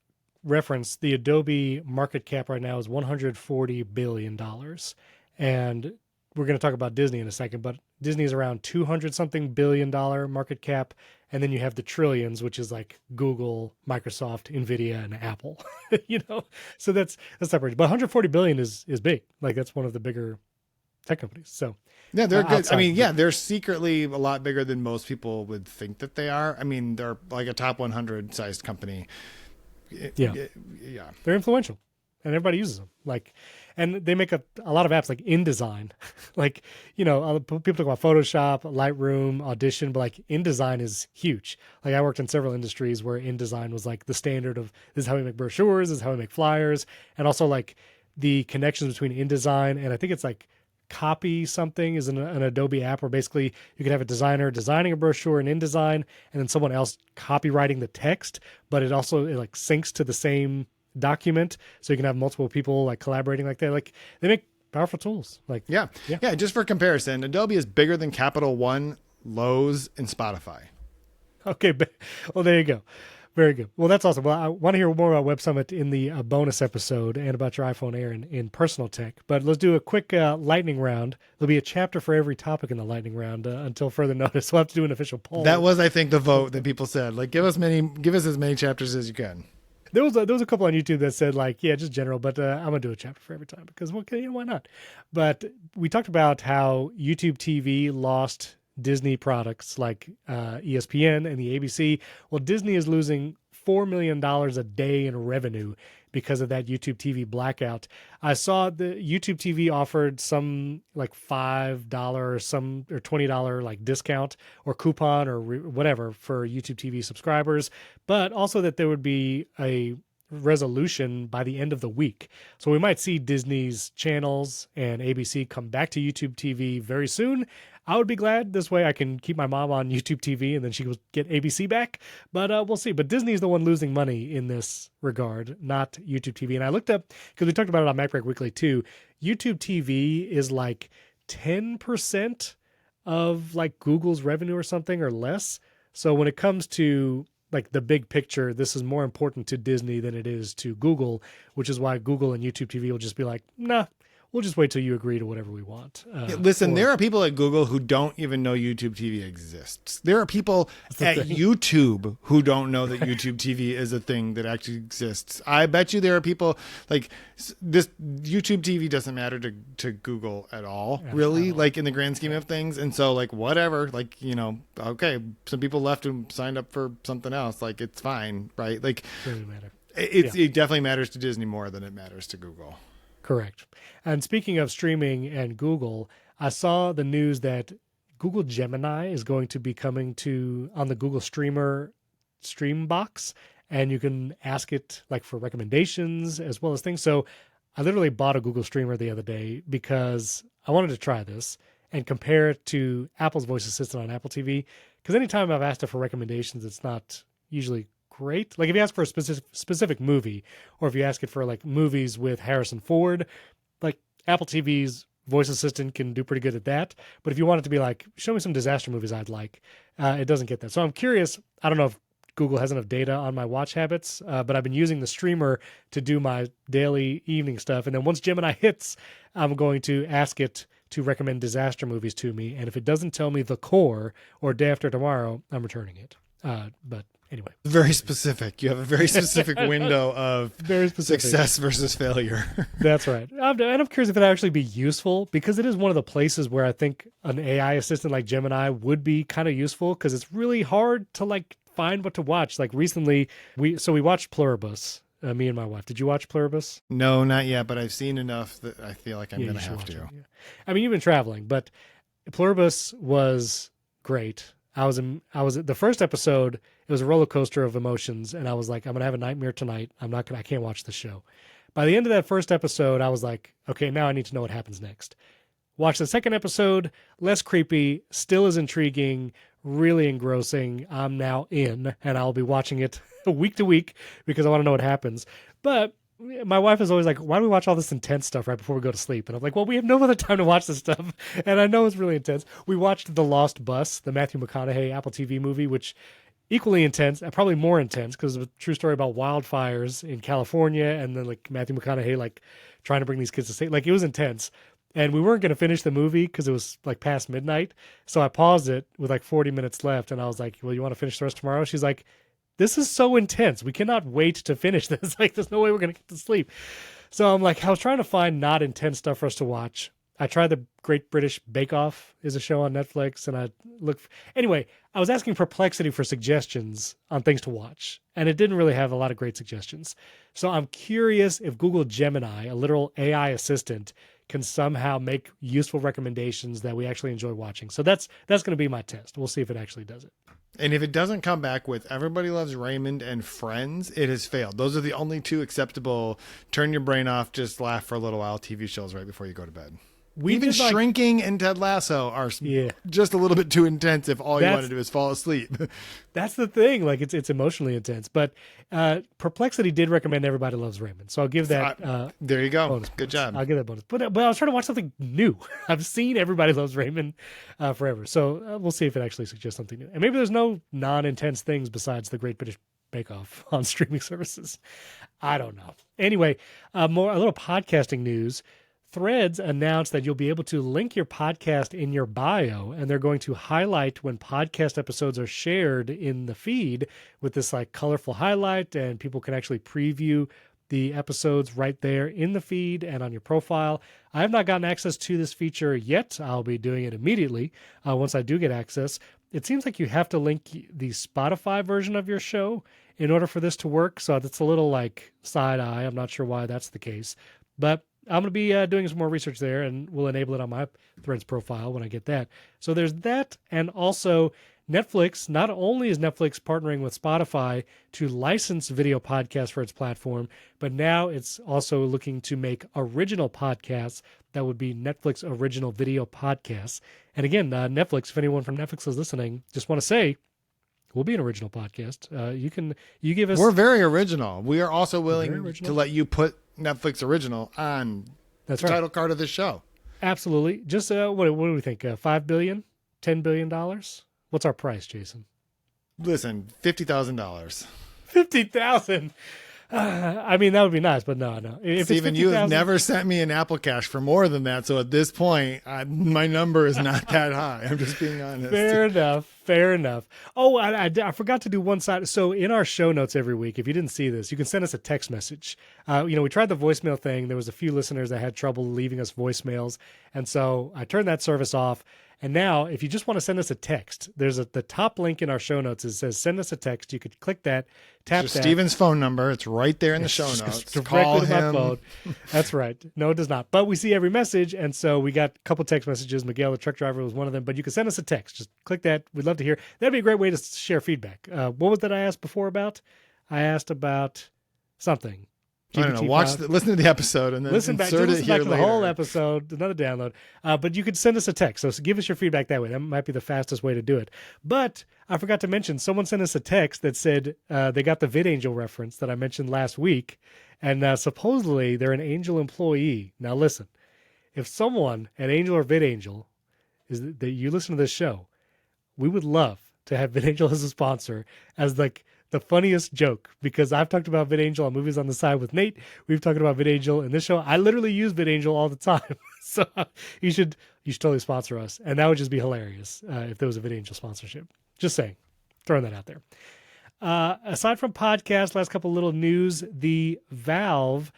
reference, the Adobe market cap right now is $140 billion. And we're going to talk about Disney in a second, but Disney is around 200-something billion dollar market cap. And then you have the trillions, which is like Google, Microsoft, Nvidia, and Apple, so that's separate. But 140 billion is big. Like that's one of the bigger tech companies. So yeah, they're good. I mean, yeah, they're secretly a lot bigger than most people would think that they are. I mean, they're like a top 100 sized company. Yeah. They're influential and everybody uses them. And they make a lot of apps like InDesign. People talk about Photoshop, Lightroom, Audition, but like InDesign is huge. Like I worked in several industries where InDesign was like the standard of this is how we make brochures, this is how we make flyers, and also like the connections between InDesign and I think it's like Copy something is an Adobe app where basically you can have a designer designing a brochure in InDesign and then someone else copywriting the text, but it like syncs to the same document, so you can have multiple people like collaborating like that. Like they make powerful tools. Like yeah. Just for comparison, Adobe is bigger than Capital One, Lowe's, and Spotify. Okay, well there you go. Very good. Well, that's awesome. Well, I want to hear more about Web Summit in the bonus episode and about your iPhone Air in personal tech. But let's do a quick lightning round. There'll be a chapter for every topic in the lightning round until further notice. We'll have to do an official poll. That was, I think, the vote that people said. Like, give us as many chapters as you can. There was a couple on YouTube that said like, yeah, just general, but I'm gonna do a chapter for every time because why not? But we talked about how YouTube TV lost Disney products like ESPN and the ABC. Well, Disney is losing $4 million a day in revenue because of that YouTube TV blackout. I saw the YouTube TV offered some like $5 or $20 like discount or coupon or whatever for YouTube TV subscribers, but also that there would be a resolution by the end of the week. So we might see Disney's channels and ABC come back to YouTube TV very soon. I would be glad. This way I can keep my mom on YouTube TV and then she will get ABC back. But we'll see. But Disney is the one losing money in this regard, not YouTube TV. And I looked up, because we talked about it on MacBreak Weekly too, YouTube TV is like 10% of like Google's revenue or something or less. So when it comes to like the big picture, this is more important to Disney than it is to Google, which is why Google and YouTube TV will just be like, nah, we'll just wait till you agree to whatever we want. Listen, there are people at Google who don't even know YouTube TV exists. There are people at YouTube who don't know that YouTube TV is a thing that actually exists. I bet you there are people like this. YouTube TV doesn't matter to Google at all, really, like in the grand scheme of things. And so like, whatever, like, okay, some people left and signed up for something else. Like it's fine, right? Like doesn't matter. It definitely matters to Disney more than it matters to Google. Correct. And speaking of streaming and Google, I saw the news that Google Gemini is going to be coming on the Google Streamer stream box, and you can ask it like for recommendations as well as things. So I literally bought a Google Streamer the other day because I wanted to try this and compare it to Apple's voice assistant on Apple TV. Because anytime I've asked it for recommendations, it's not usually great. Like if you ask for a specific movie, or if you ask it for like movies with Harrison Ford, like Apple TV's voice assistant can do pretty good at that. But if you want it to be like, show me some disaster movies I'd like, it doesn't get that. So I'm curious. I don't know if Google has enough data on my watch habits, but I've been using the streamer to do my daily evening stuff. And then once Gemini hits, I'm going to ask it to recommend disaster movies to me. And if it doesn't tell me The Core or Day After Tomorrow, I'm returning it. But Anyway, very specific. You have a very specific window of very specific success versus failure. That's right. And I'm curious if it actually be useful, because it is one of the places where I think an AI assistant like Gemini would be kind of useful, because it's really hard to like find what to watch. Like recently, we watched Pluribus. Me and my wife. Did you watch Pluribus? No, not yet, but I've seen enough that I feel like I'm going to have to. Yeah. I mean, you've been traveling, but Pluribus was great. I was the first episode. It was a roller coaster of emotions, and I was like, I'm gonna have a nightmare tonight. I can't watch the show. By the end of that first episode, I was like, okay, now I need to know what happens next. Watch the second episode, less creepy, still as intriguing, really engrossing. I'm now in, and I'll be watching it week to week because I want to know what happens. But my wife is always like, why do we watch all this intense stuff right before we go to sleep? And I'm like, well, we have no other time to watch this stuff. And I know it's really intense. We watched The Lost Bus, the Matthew McConaughey Apple TV movie, which equally intense, probably more intense, because it's a true story about wildfires in California. And then like Matthew McConaughey, like trying to bring these kids to safety. Like it was intense. And we weren't going to finish the movie because it was like past midnight. So I paused it with like 40 minutes left. And I was like, well, you want to finish the rest tomorrow? She's like, this is so intense. We cannot wait to finish this. Like, there's no way we're going to get to sleep. So I'm like, I was trying to find not intense stuff for us to watch. I tried the Great British Bake Off is a show on Netflix. And anyway, I was asking Perplexity for suggestions on things to watch. And it didn't really have a lot of great suggestions. So I'm curious if Google Gemini, a literal AI assistant, can somehow make useful recommendations that we actually enjoy watching. So that's going to be my test. We'll see if it actually does it. And if it doesn't come back with Everybody Loves Raymond and Friends, it has failed. Those are the only two acceptable turn your brain off, just laugh for a little while TV shows right before you go to bed. Even Shrinking and Ted Lasso are just a little bit too intense if all you want to do is fall asleep. That's the thing. Like it's emotionally intense. But Perplexity did recommend Everybody Loves Raymond. So I'll give that there you go. Bonus. Good job. I'll give that bonus. But I was trying to watch something new. I've seen Everybody Loves Raymond forever. So we'll see if it actually suggests something new. And maybe there's no non-intense things besides the Great British Bake Off on streaming services. I don't know. Anyway, a little podcasting news. Threads announced that you'll be able to link your podcast in your bio, and they're going to highlight when podcast episodes are shared in the feed with this like colorful highlight, and people can actually preview the episodes right there in the feed and on your profile. I have not gotten access to this feature yet. I'll be doing it immediately once I do get access. It seems like you have to link the Spotify version of your show in order for this to work, so that's a little like side eye. I'm not sure why that's the case, but I'm going to be doing some more research there, and we'll enable it on my Threads profile when I get that. So there's that, and also Netflix. Not only is Netflix partnering with Spotify to license video podcasts for its platform, but now it's also looking to make original podcasts that would be Netflix original video podcasts. And again, Netflix, if anyone from Netflix is listening, just want to say, we'll be an original podcast. You give us. We're very original. We are also willing to let you put Netflix original on the title card of this show. Absolutely. Just what do we think? $5 billion? $10 billion? What's our price, Jason? Listen, $50,000. 50,000. I mean, that would be nice, but no. If Steven, you have never sent me an Apple Cash for more than that, so at this point, my number is not that high. I'm just being honest. Fair enough. Oh, I forgot to do one side. So in our show notes every week, if you didn't see this, you can send us a text message. We tried the voicemail thing. There was a few listeners that had trouble leaving us voicemails, and so I turned that service off. And now, if you just want to send us a text, there's the top link in our show notes. It says send us a text. You could click that, tap that. Steven's phone number. It's right there in the show notes. Directly to my phone. That's right. No, it does not. But we see every message, and so we got a couple text messages. Miguel, the truck driver, was one of them. But you can send us a text. Just click that. We'd love to hear. That'd be a great way to share feedback. What was that I asked before about? I asked about something. I don't know. Listen to the episode and then listen back to the whole episode, another download. But you could send us a text. So give us your feedback that way. That might be the fastest way to do it. But I forgot to mention, someone sent us a text that said they got the VidAngel reference that I mentioned last week. And supposedly they're an Angel employee. Now listen, if someone at Angel or VidAngel is that you listen to this show, we would love to have VidAngel as a sponsor as like the funniest joke, because I've talked about VidAngel on Movies on the Side with Nate. We've talked about VidAngel in this show. I literally use VidAngel all the time. So you should totally sponsor us. And that would just be hilarious if there was a VidAngel sponsorship. Just saying. Throwing that out there. Aside from podcasts, last couple little news, the Valve,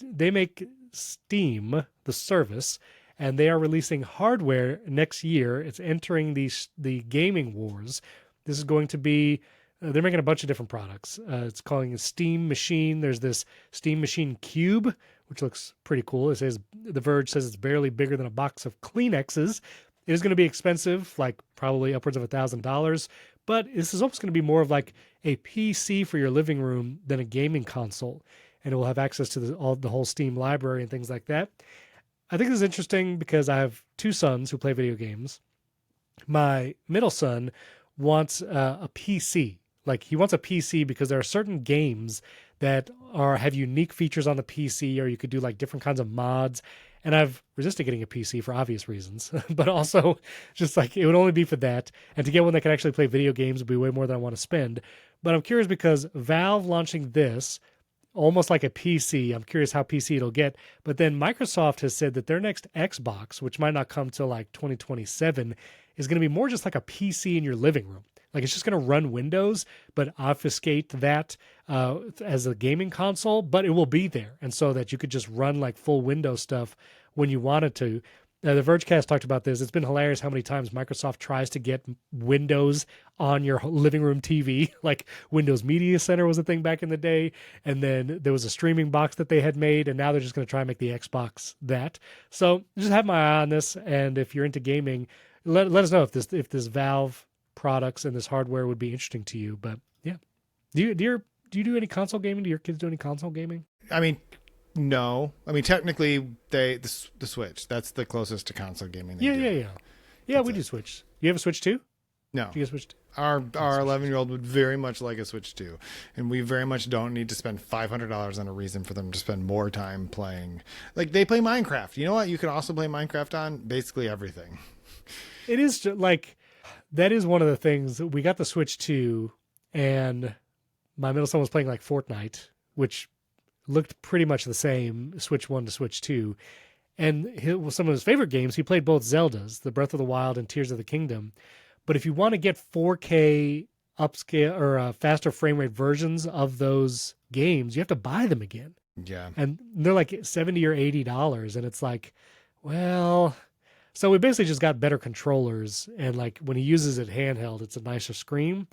they make Steam, the service, and they are releasing hardware next year. It's entering the gaming wars. This is going to be, they're making a bunch of different products. It's calling a Steam Machine. There's this Steam Machine Cube, which looks pretty cool. It says, The Verge says it's barely bigger than a box of Kleenexes. It is going to be expensive, like probably upwards of $1,000, but this is almost going to be more of like a PC for your living room than a gaming console, and it will have access to the whole Steam library and things like that. I think this is interesting because I have two sons who play video games. My middle son wants a PC. Like, he wants a PC because there are certain games that have unique features on the PC, or you could do like different kinds of mods. And I've resisted getting a PC for obvious reasons, but also just like it would only be for that. And to get one that can actually play video games would be way more than I want to spend. But I'm curious because Valve launching this almost like a PC. I'm curious how PC it'll get. But then Microsoft has said that their next Xbox, which might not come till like 2027, is going to be more just like a PC in your living room. Like, it's just going to run Windows, but obfuscate that as a gaming console, but it will be there. And so that you could just run like full Windows stuff when you wanted to. The Vergecast talked about this. It's been hilarious how many times Microsoft tries to get Windows on your living room TV. Like, Windows Media Center was a thing back in the day. And then there was a streaming box that they had made. And now they're just going to try and make the Xbox that. So just have my eye on this. And if you're into gaming, let us know if this Valve products and this hardware would be interesting to you. But yeah, do you do any console gaming? Do your kids do any console gaming? I mean, no. I mean, technically, the Switch. That's the closest to console gaming. Yeah. We do Switch. You have a Switch too? No. Do you get a Switch too? Our 11-year-old would very much like a Switch too, and we very much don't need to spend $500 on a reason for them to spend more time playing. Like, they play Minecraft. You know what? You can also play Minecraft on basically everything. It is just like, that is one of the things. We got the Switch 2, and my middle son was playing like Fortnite, which looked pretty much the same, Switch 1 to Switch 2. And some of his favorite games, he played both Zeldas, the Breath of the Wild and Tears of the Kingdom. But if you want to get 4K upscale or faster frame rate versions of those games, you have to buy them again. Yeah. And they're like $70 or $80. And it's like, well... So we basically just got better controllers, and like when he uses it handheld, it's a nicer screen.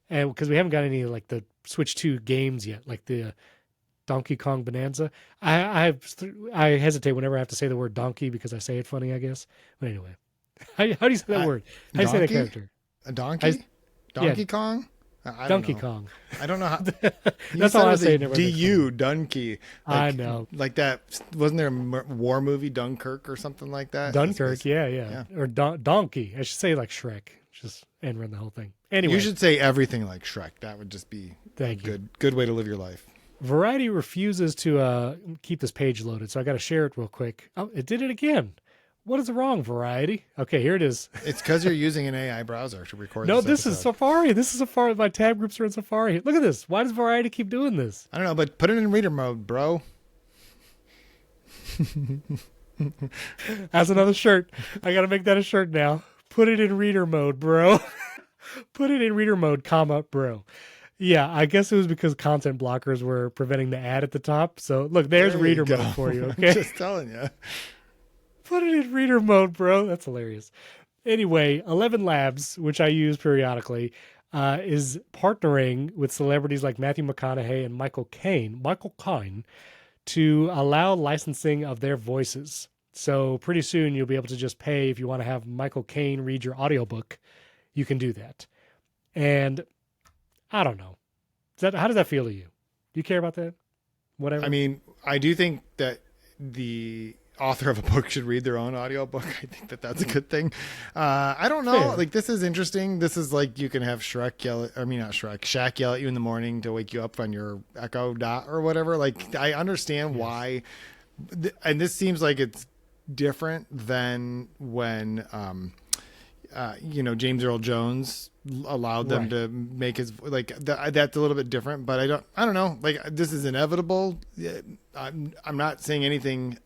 And because we haven't got any like the Switch 2 games yet, like the Donkey Kong Bonanza. I hesitate whenever I have to say the word donkey because I say it funny, I guess. But anyway, how do you say that word? How do you say that character? A donkey? Donkey Kong? Donkey Kong. I don't know how. That's all I say. D-U, Dunkey. I know. Like that. Wasn't there a war movie, Dunkirk, or something like that? Dunkirk, yeah. Or Donkey. I should say like Shrek. Just and run the whole thing. Anyway. You should say everything like Shrek. That would just be a good way to live your life. Variety refuses to keep this page loaded, so I got to share it real quick. Oh, it did it again. What is wrong, Variety? Okay, here it is. It's because you're using an AI browser to record. No, this is Safari. This is Safari. My tab groups are in Safari. Look at this. Why does Variety keep doing this? I don't know, but put it in reader mode, bro. That's another shirt. I got to make that a shirt now. Put it in reader mode, bro. Put it in reader mode, comma, bro. Yeah, I guess it was because content blockers were preventing the ad at the top. So look, there's reader mode for you. Okay, just telling you. Put it in reader mode, bro. That's hilarious. Anyway, 11 Labs, which I use periodically, is partnering with celebrities like Matthew McConaughey and Michael Caine, to allow licensing of their voices. So pretty soon you'll be able to just pay if you want to have Michael Caine read your audiobook. You can do that. And I don't know. How does that feel to you? Do you care about that? Whatever. I mean, I do think that the author of a book should read their own audiobook. I think that that's a good thing. I don't know. Fair. Like, this is interesting. This is like you can have Shaq yell at you in the morning to wake you up on your Echo Dot or whatever. Like, I understand why. And this seems like it's different than when, James Earl Jones allowed them to make his, like, that's a little bit different, but I don't know. Like, this is inevitable. I'm not saying anything.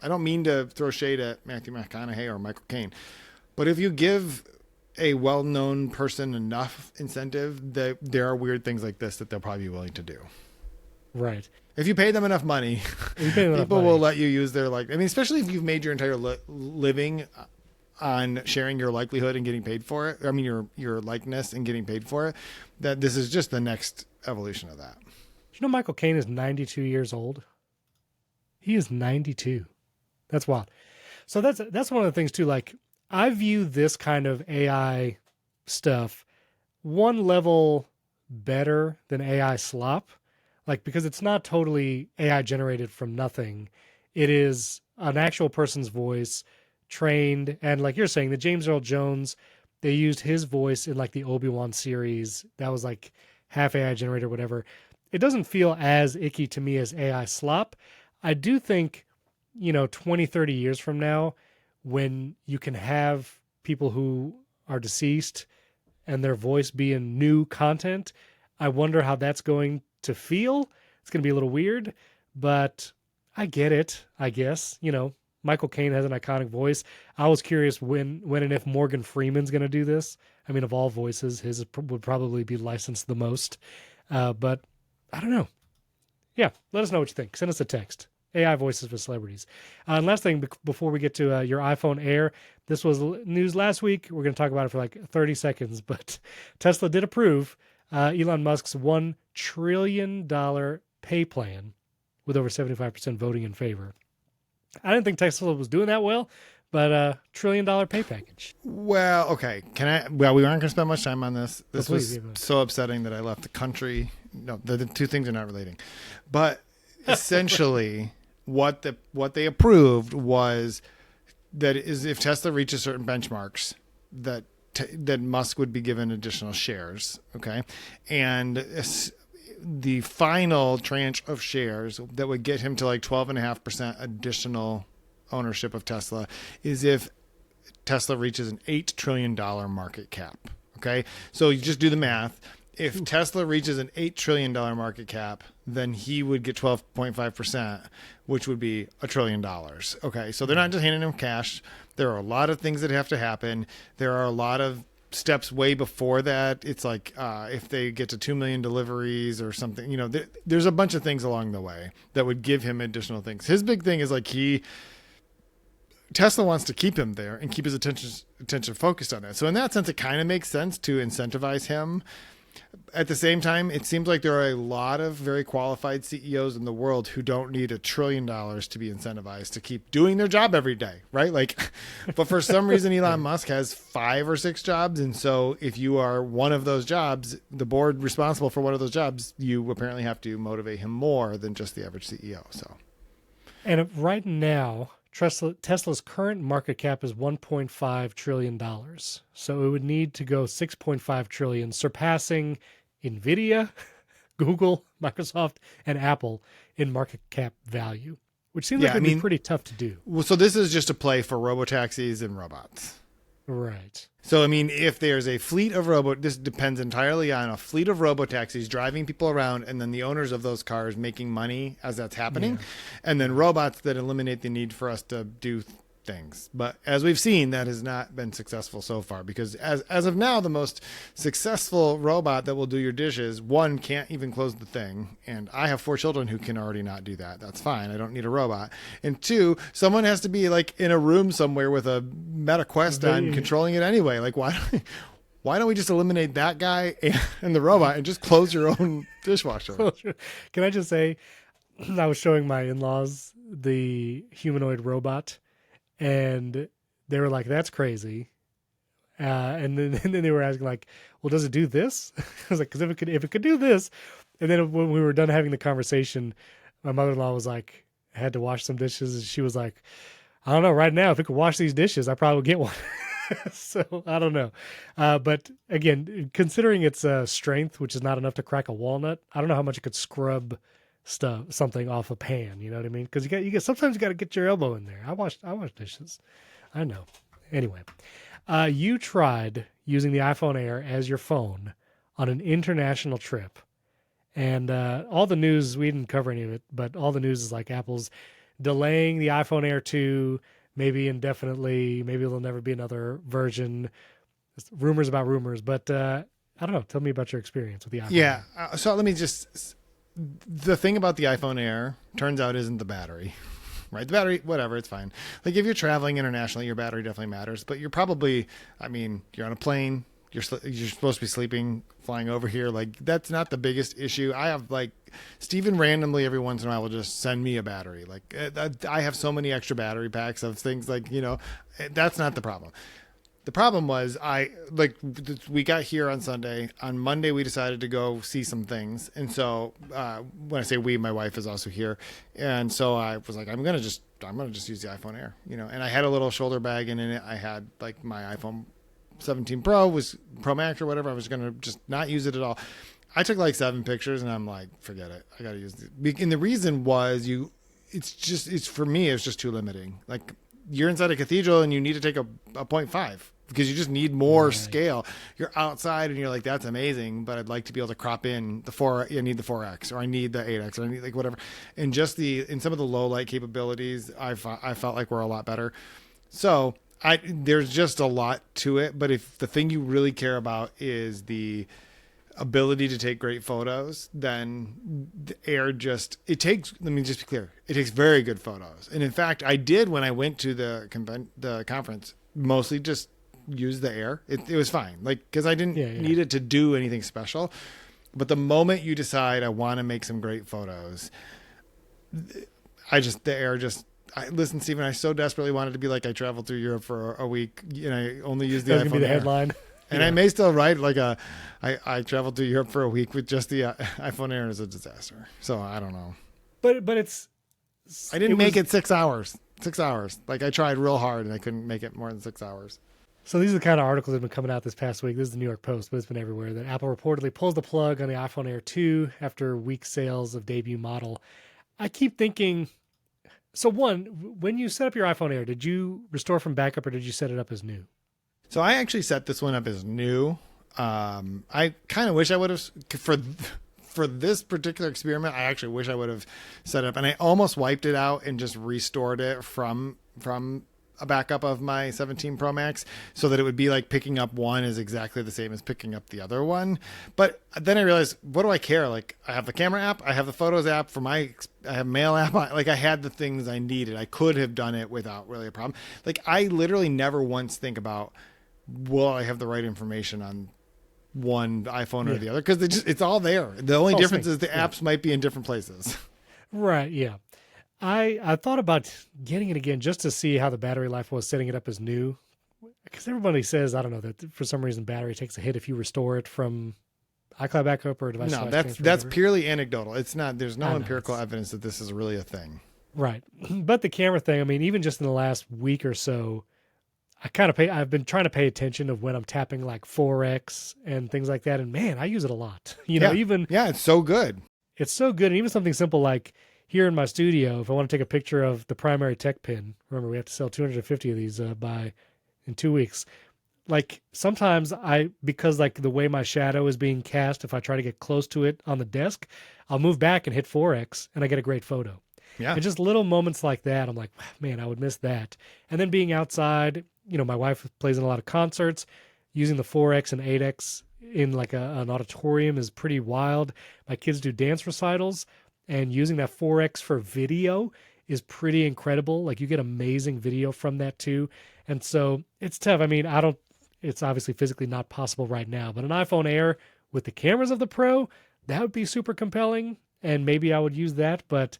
I don't mean to throw shade at Matthew McConaughey or Michael Caine, but if a well-known person enough incentive, that there are weird things like this that they'll probably be willing to do. Right. If you pay them enough money, people will let you use their especially if you've made your entire living on sharing your likelihood and getting paid for it. I mean, your likeness and getting paid for it. That this is just the next evolution of that. You know, Michael Caine is 92 years old. He is 92. That's wild. So that's one of the things too. Like, I view this kind of AI stuff one level better than AI slop, like, because it's not totally AI generated from nothing. It is an actual person's voice trained. And like you're saying, the James Earl Jones, they used his voice in like the Obi-Wan series. That was like half AI generated or whatever. It doesn't feel as icky to me as AI slop. I do think, 20, 30 years from now, when you can have people who are deceased and their voice be in new content, I wonder how that's going to feel. It's going to be a little weird, but I get it, I guess. Michael Caine has an iconic voice. I was curious when and if Morgan Freeman's going to do this. I mean, of all voices, his would probably be licensed the most. But I don't know. Yeah, let us know what you think. Send us a text. AI voices for celebrities. And last thing, before we get to your iPhone Air, this was news last week. We're going to talk about it for like 30 seconds, but Tesla did approve Elon Musk's $1 trillion pay plan with over 75% voting in favor. I didn't think Tesla was doing that well, but $1 trillion pay package. Well, okay. Well, we aren't going to spend much time on this. This was so upsetting that I left the country. No, the two things are not relating. But essentially, what they approved was that if Tesla reaches certain benchmarks, that Musk would be given additional shares. Okay. And the final tranche of shares that would get him to like 12.5% additional ownership of Tesla is if Tesla reaches an $8 trillion market cap. Okay. So you just do the math. If Tesla reaches an $8 trillion market cap, then he would get 12.5%, which would be $1 trillion. Okay. So they're not just handing him cash. There are a lot of things that have to happen. There are a lot of steps way before that. It's like if they get to 2 million deliveries or something, there's a bunch of things along the way that would give him additional things. His big thing is like Tesla wants to keep him there and keep his attention focused on that. So in that sense, it kind of makes sense to incentivize him. At the same time, it seems like there are a lot of very qualified CEOs in the world who don't need $1 trillion to be incentivized to keep doing their job every day, right? But for some reason, Elon Musk has 5 or 6 jobs. And so if you are one of those jobs, the board responsible for one of those jobs, you apparently have to motivate him more than just the average CEO. So, and right now, Tesla's current market cap is $1.5 trillion. So it would need to go $6.5 trillion, surpassing NVIDIA, Google, Microsoft, and Apple in market cap value, which seems like it'd be pretty tough to do. Well, so this is just a play for robotaxis and robots. Right. So, I mean, if there's a fleet of this depends entirely on a fleet of robotaxis driving people around and then the owners of those cars making money as that's happening. Yeah. And then robots that eliminate the need for us to do things. But as we've seen, that has not been successful so far because as of now, the most successful robot that will do your dishes, one, can't even close the thing. And I have 4 children who can already not do that. That's fine. I don't need a robot. And 2, someone has to be like in a room somewhere with a Meta Quest on controlling it anyway. Like, why don't we just eliminate that guy and the robot and just close your own dishwasher? Can I just say, I was showing my in-laws the humanoid robot, and they were like, "That's crazy," and then they were asking like, "Well, does it do this?" I was like, "Because if it could do this," and then when we were done having the conversation, my mother-in-law was like, "I had to wash some dishes," and she was like, "I don't know. Right now, if it could wash these dishes, I probably would get one." So I don't know, but again, considering its strength, which is not enough to crack a walnut, I don't know how much it could scrub something off a pan. You know what I mean? Because sometimes you got to get your elbow in there. I wash dishes. I know. Anyway, you tried using the iPhone Air as your phone on an international trip, and all the news, we didn't cover any of it, but all the news is like Apple's delaying the iPhone Air 2, maybe indefinitely. Maybe there'll never be another version. rumors about rumors, but I don't know. Tell me about your experience with the iPhone. Yeah. So let me just, the thing about the iPhone Air turns out isn't the battery, right? The battery, whatever, it's fine. Like if you're traveling internationally, your battery definitely matters, but you're probably, I mean, you're on a plane, you're supposed to be sleeping, flying over here. Like that's not the biggest issue. I have like Steven randomly every once in a while will just send me a battery. Like I have so many extra battery packs of things like, that's not the problem. The problem was we got here on Sunday. On Monday, we decided to go see some things. And so when I say we, my wife is also here. And so I was like, I'm going to just use the iPhone Air, and I had a little shoulder bag and in it I had like my iPhone 17 Pro Max or whatever. I was going to just not use it at all. I took like 7 pictures and I'm like, forget it. I got to use it. And the reason was it's for me, it's just too limiting. Like you're inside a cathedral and you need to take a 0.5 because you just need more scale. You're outside and you're like, that's amazing, but I'd like to be able to crop in I need the 4X or I need the 8X or I need like whatever. And just in some of the low light capabilities, I felt like we're a lot better. So there's just a lot to it, but if the thing you really care about is the ability to take great photos, then the Air let me just be clear, it takes very good photos. And in fact, I did when I went to the conference, mostly just use the Air. It was fine, like because I didn't need it to do anything special. But the moment you decide I want to make some great photos, listen, Stephen, I so desperately wanted to be like I traveled through Europe for a week and I only used the iPhone Gonna be the Air. headline. And I may still write like I traveled through Europe for a week with just the iPhone Air is a disaster. So I don't know. But I didn't make it 6 hours. 6 hours. Like I tried real hard and I couldn't make it more than 6 hours. So these are the kind of articles that have been coming out this past week. This is the New York Post, but it's been everywhere. That Apple reportedly pulls the plug on the iPhone Air 2 after weak sales of debut model. I keep thinking, so one, when you set up your iPhone Air, did you restore from backup or did you set it up as new? So I actually set this one up as new. I kind of wish I would have, for this particular experiment, I actually wish I would have set it up. And I almost wiped it out and just restored it from a backup of my 17 Pro Max so that it would be like picking up one is exactly the same as picking up the other one. But then I realized, what do I care? Like I have the camera app, I have the photos app I have mail app. Like I had the things I needed. I could have done it without really a problem. Like I literally never once think about, will I have the right information on one iPhone or the other? Because it's all there. The only difference is the apps might be in different places. Right. Yeah. I thought about getting it again just to see how the battery life was setting it up as new. Because everybody says, I don't know, that for some reason battery takes a hit if you restore it from iCloud backup or device. No, that's purely anecdotal. It's not, there's no empirical evidence that this is really a thing. Right. But the camera thing, I mean, even just in the last week or so, I've been trying to pay attention of when I'm tapping like 4X and things like that. And man, I use it a lot. It's so good. It's so good. And even something simple like here in my studio, if I want to take a picture of the primary tech pin, remember we have to sell 250 of these in 2 weeks. Like sometimes because like the way my shadow is being cast, if I try to get close to it on the desk, I'll move back and hit 4X and I get a great photo. Yeah. And just little moments like that, I'm like, man, I would miss that. And then being outside, my wife plays in a lot of concerts. Using the 4X and 8X in like an auditorium is pretty wild. My kids do dance recitals, and using that 4X for video is pretty incredible. Like you get amazing video from that too. And so it's tough. I mean, it's obviously physically not possible right now, but an iPhone Air with the cameras of the Pro, that would be super compelling. And maybe I would use that, but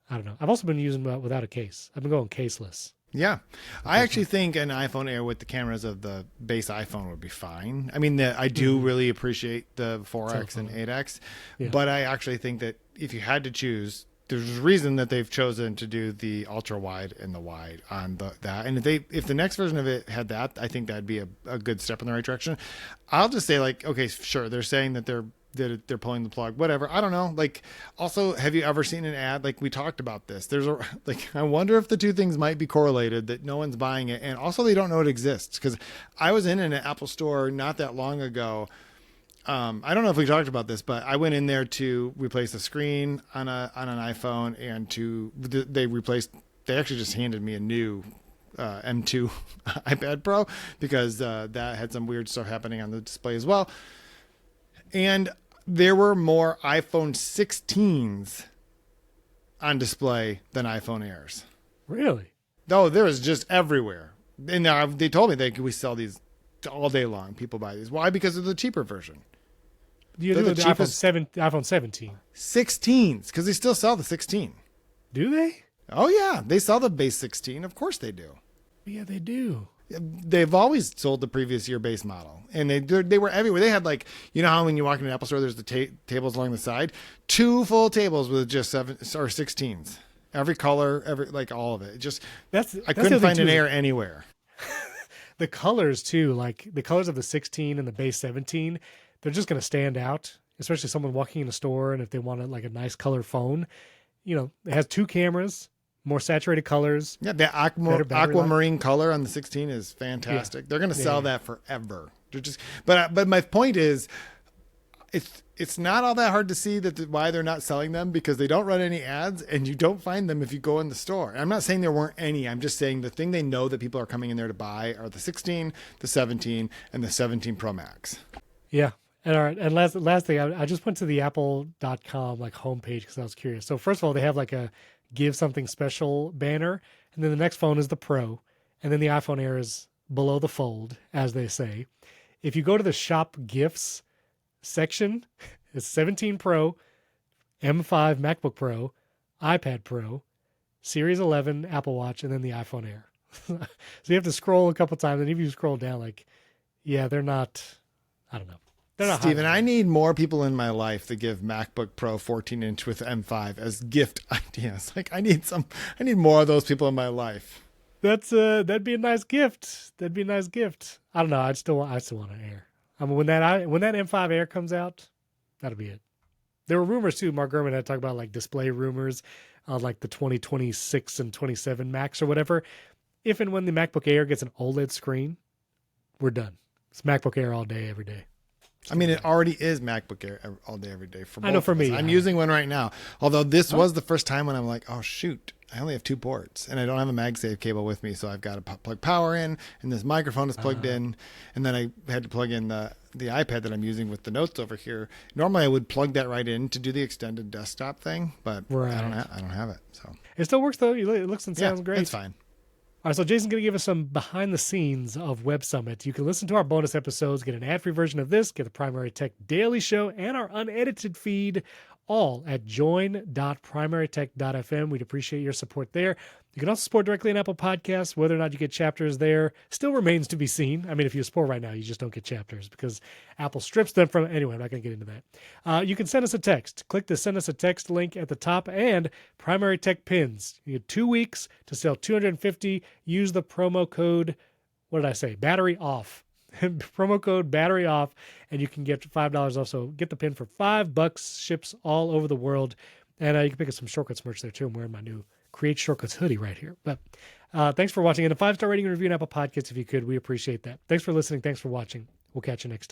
I don't know. I've also been using without a case. I've been going caseless. Yeah. I actually think an iPhone Air with the cameras of the base iPhone would be fine. I mean, I do really appreciate the 4X and 8X, but I actually think that if you had to choose, there's a reason that they've chosen to do the ultra wide and the wide on that. And if the next version of it had that, I think that'd be a good step in the right direction. I'll just say like, okay, sure. They're saying that they're pulling the plug, whatever. I don't know. Like, also, have you ever seen an ad? Like we talked about this. I wonder if the two things might be correlated, that no one's buying it. And also they don't know it exists. Cause I was in an Apple store not that long ago. I don't know if we talked about this, but I went in there to replace the screen on an iPhone and they actually just handed me a new M2 iPad Pro because that had some weird stuff happening on the display as well. And there were more iPhone 16s on display than iPhone Airs. Really? No, there was just everywhere. And they told me we sell these all day long. People buy these. Why? Because of the cheaper version. You do the iPhone 17. 16s, because they still sell the 16. Do they? Oh, yeah. They sell the base 16. Of course they do. Yeah, they do. They've always sold the previous year base model, and they were everywhere. They had how when you walk into an Apple store, there's the tables along the side, 2 full tables with just 7 or 16s, every color, all of it. I couldn't find an Air anywhere. The colors too, like the colors of the 16 and the base 17, they're just going to stand out, especially someone walking in a store, and if they want a nice color phone, it has 2 cameras. More saturated colors. Yeah, the aquamarine color on the 16 is fantastic. Yeah. They're going to sell that forever. But my point is, it's not all that hard to see why they're not selling them, because they don't run any ads and you don't find them if you go in the store. I'm not saying there weren't any. I'm just saying the thing they know that people are coming in there to buy are the 16, the 17, and the 17 Pro Max. Yeah. And all right. And last thing, I just went to the apple.com homepage because I was curious. So first of all, they have a give something special banner, and then the next phone is the Pro, and then the iPhone Air is below the fold, as they say. If you go to the shop gifts section, it's 17 Pro, M5 MacBook Pro, iPad Pro, Series 11 Apple Watch, and then the iPhone Air. So you have to scroll a couple times, and if you scroll down, they're not, I don't know. Steven, I need more people in my life that give MacBook Pro 14-inch with M5 as gift ideas. I need more of those people in my life. That'd be a nice gift. I don't know. I still want an Air. I mean, when that M5 Air comes out, that'll be it. There were rumors too. Mark Gurman had talked about display rumors on the 2026 and 27 Macs or whatever. If and when the MacBook Air gets an OLED screen, we're done. It's MacBook Air all day, every day. I mean, it already is MacBook Air all day, every day. I know for me. I'm using one right now. Although this was the first time when I'm like, oh, shoot, I only have 2 ports. And I don't have a MagSafe cable with me. So I've got to plug power in. And this microphone is plugged in. And then I had to plug in the iPad that I'm using with the notes over here. Normally, I would plug that right in to do the extended desktop thing. But right. I don't have it. So it still works, though. It looks and sounds great. It's fine. All right, so Jason's going to give us some behind the scenes of Web Summit. You can listen to our bonus episodes, get an ad-free version of this, get the Primary Tech Daily Show, and our unedited feed, all at join.primarytech.fm. We'd appreciate your support there. You can also support directly in Apple Podcasts. Whether or not you get chapters there still remains to be seen. I mean, if you support right now, you just don't get chapters because Apple strips them from... Anyway, I'm not going to get into that. You can send us a text. Click the Send Us a Text link at the top, and Primary Tech Pins. You get 2 weeks to sell 250. Use the promo code, what did I say? Battery off. Promo code battery off, and you can get $5 off. So get the pin for $5. Ships all over the world. And you can pick up some Shortcuts merch there too. I'm wearing my new Create Shortcuts hoodie right here. But thanks for watching. And a 5-star rating and review on Apple Podcasts if you could. We appreciate that. Thanks for listening. Thanks for watching. We'll catch you next time.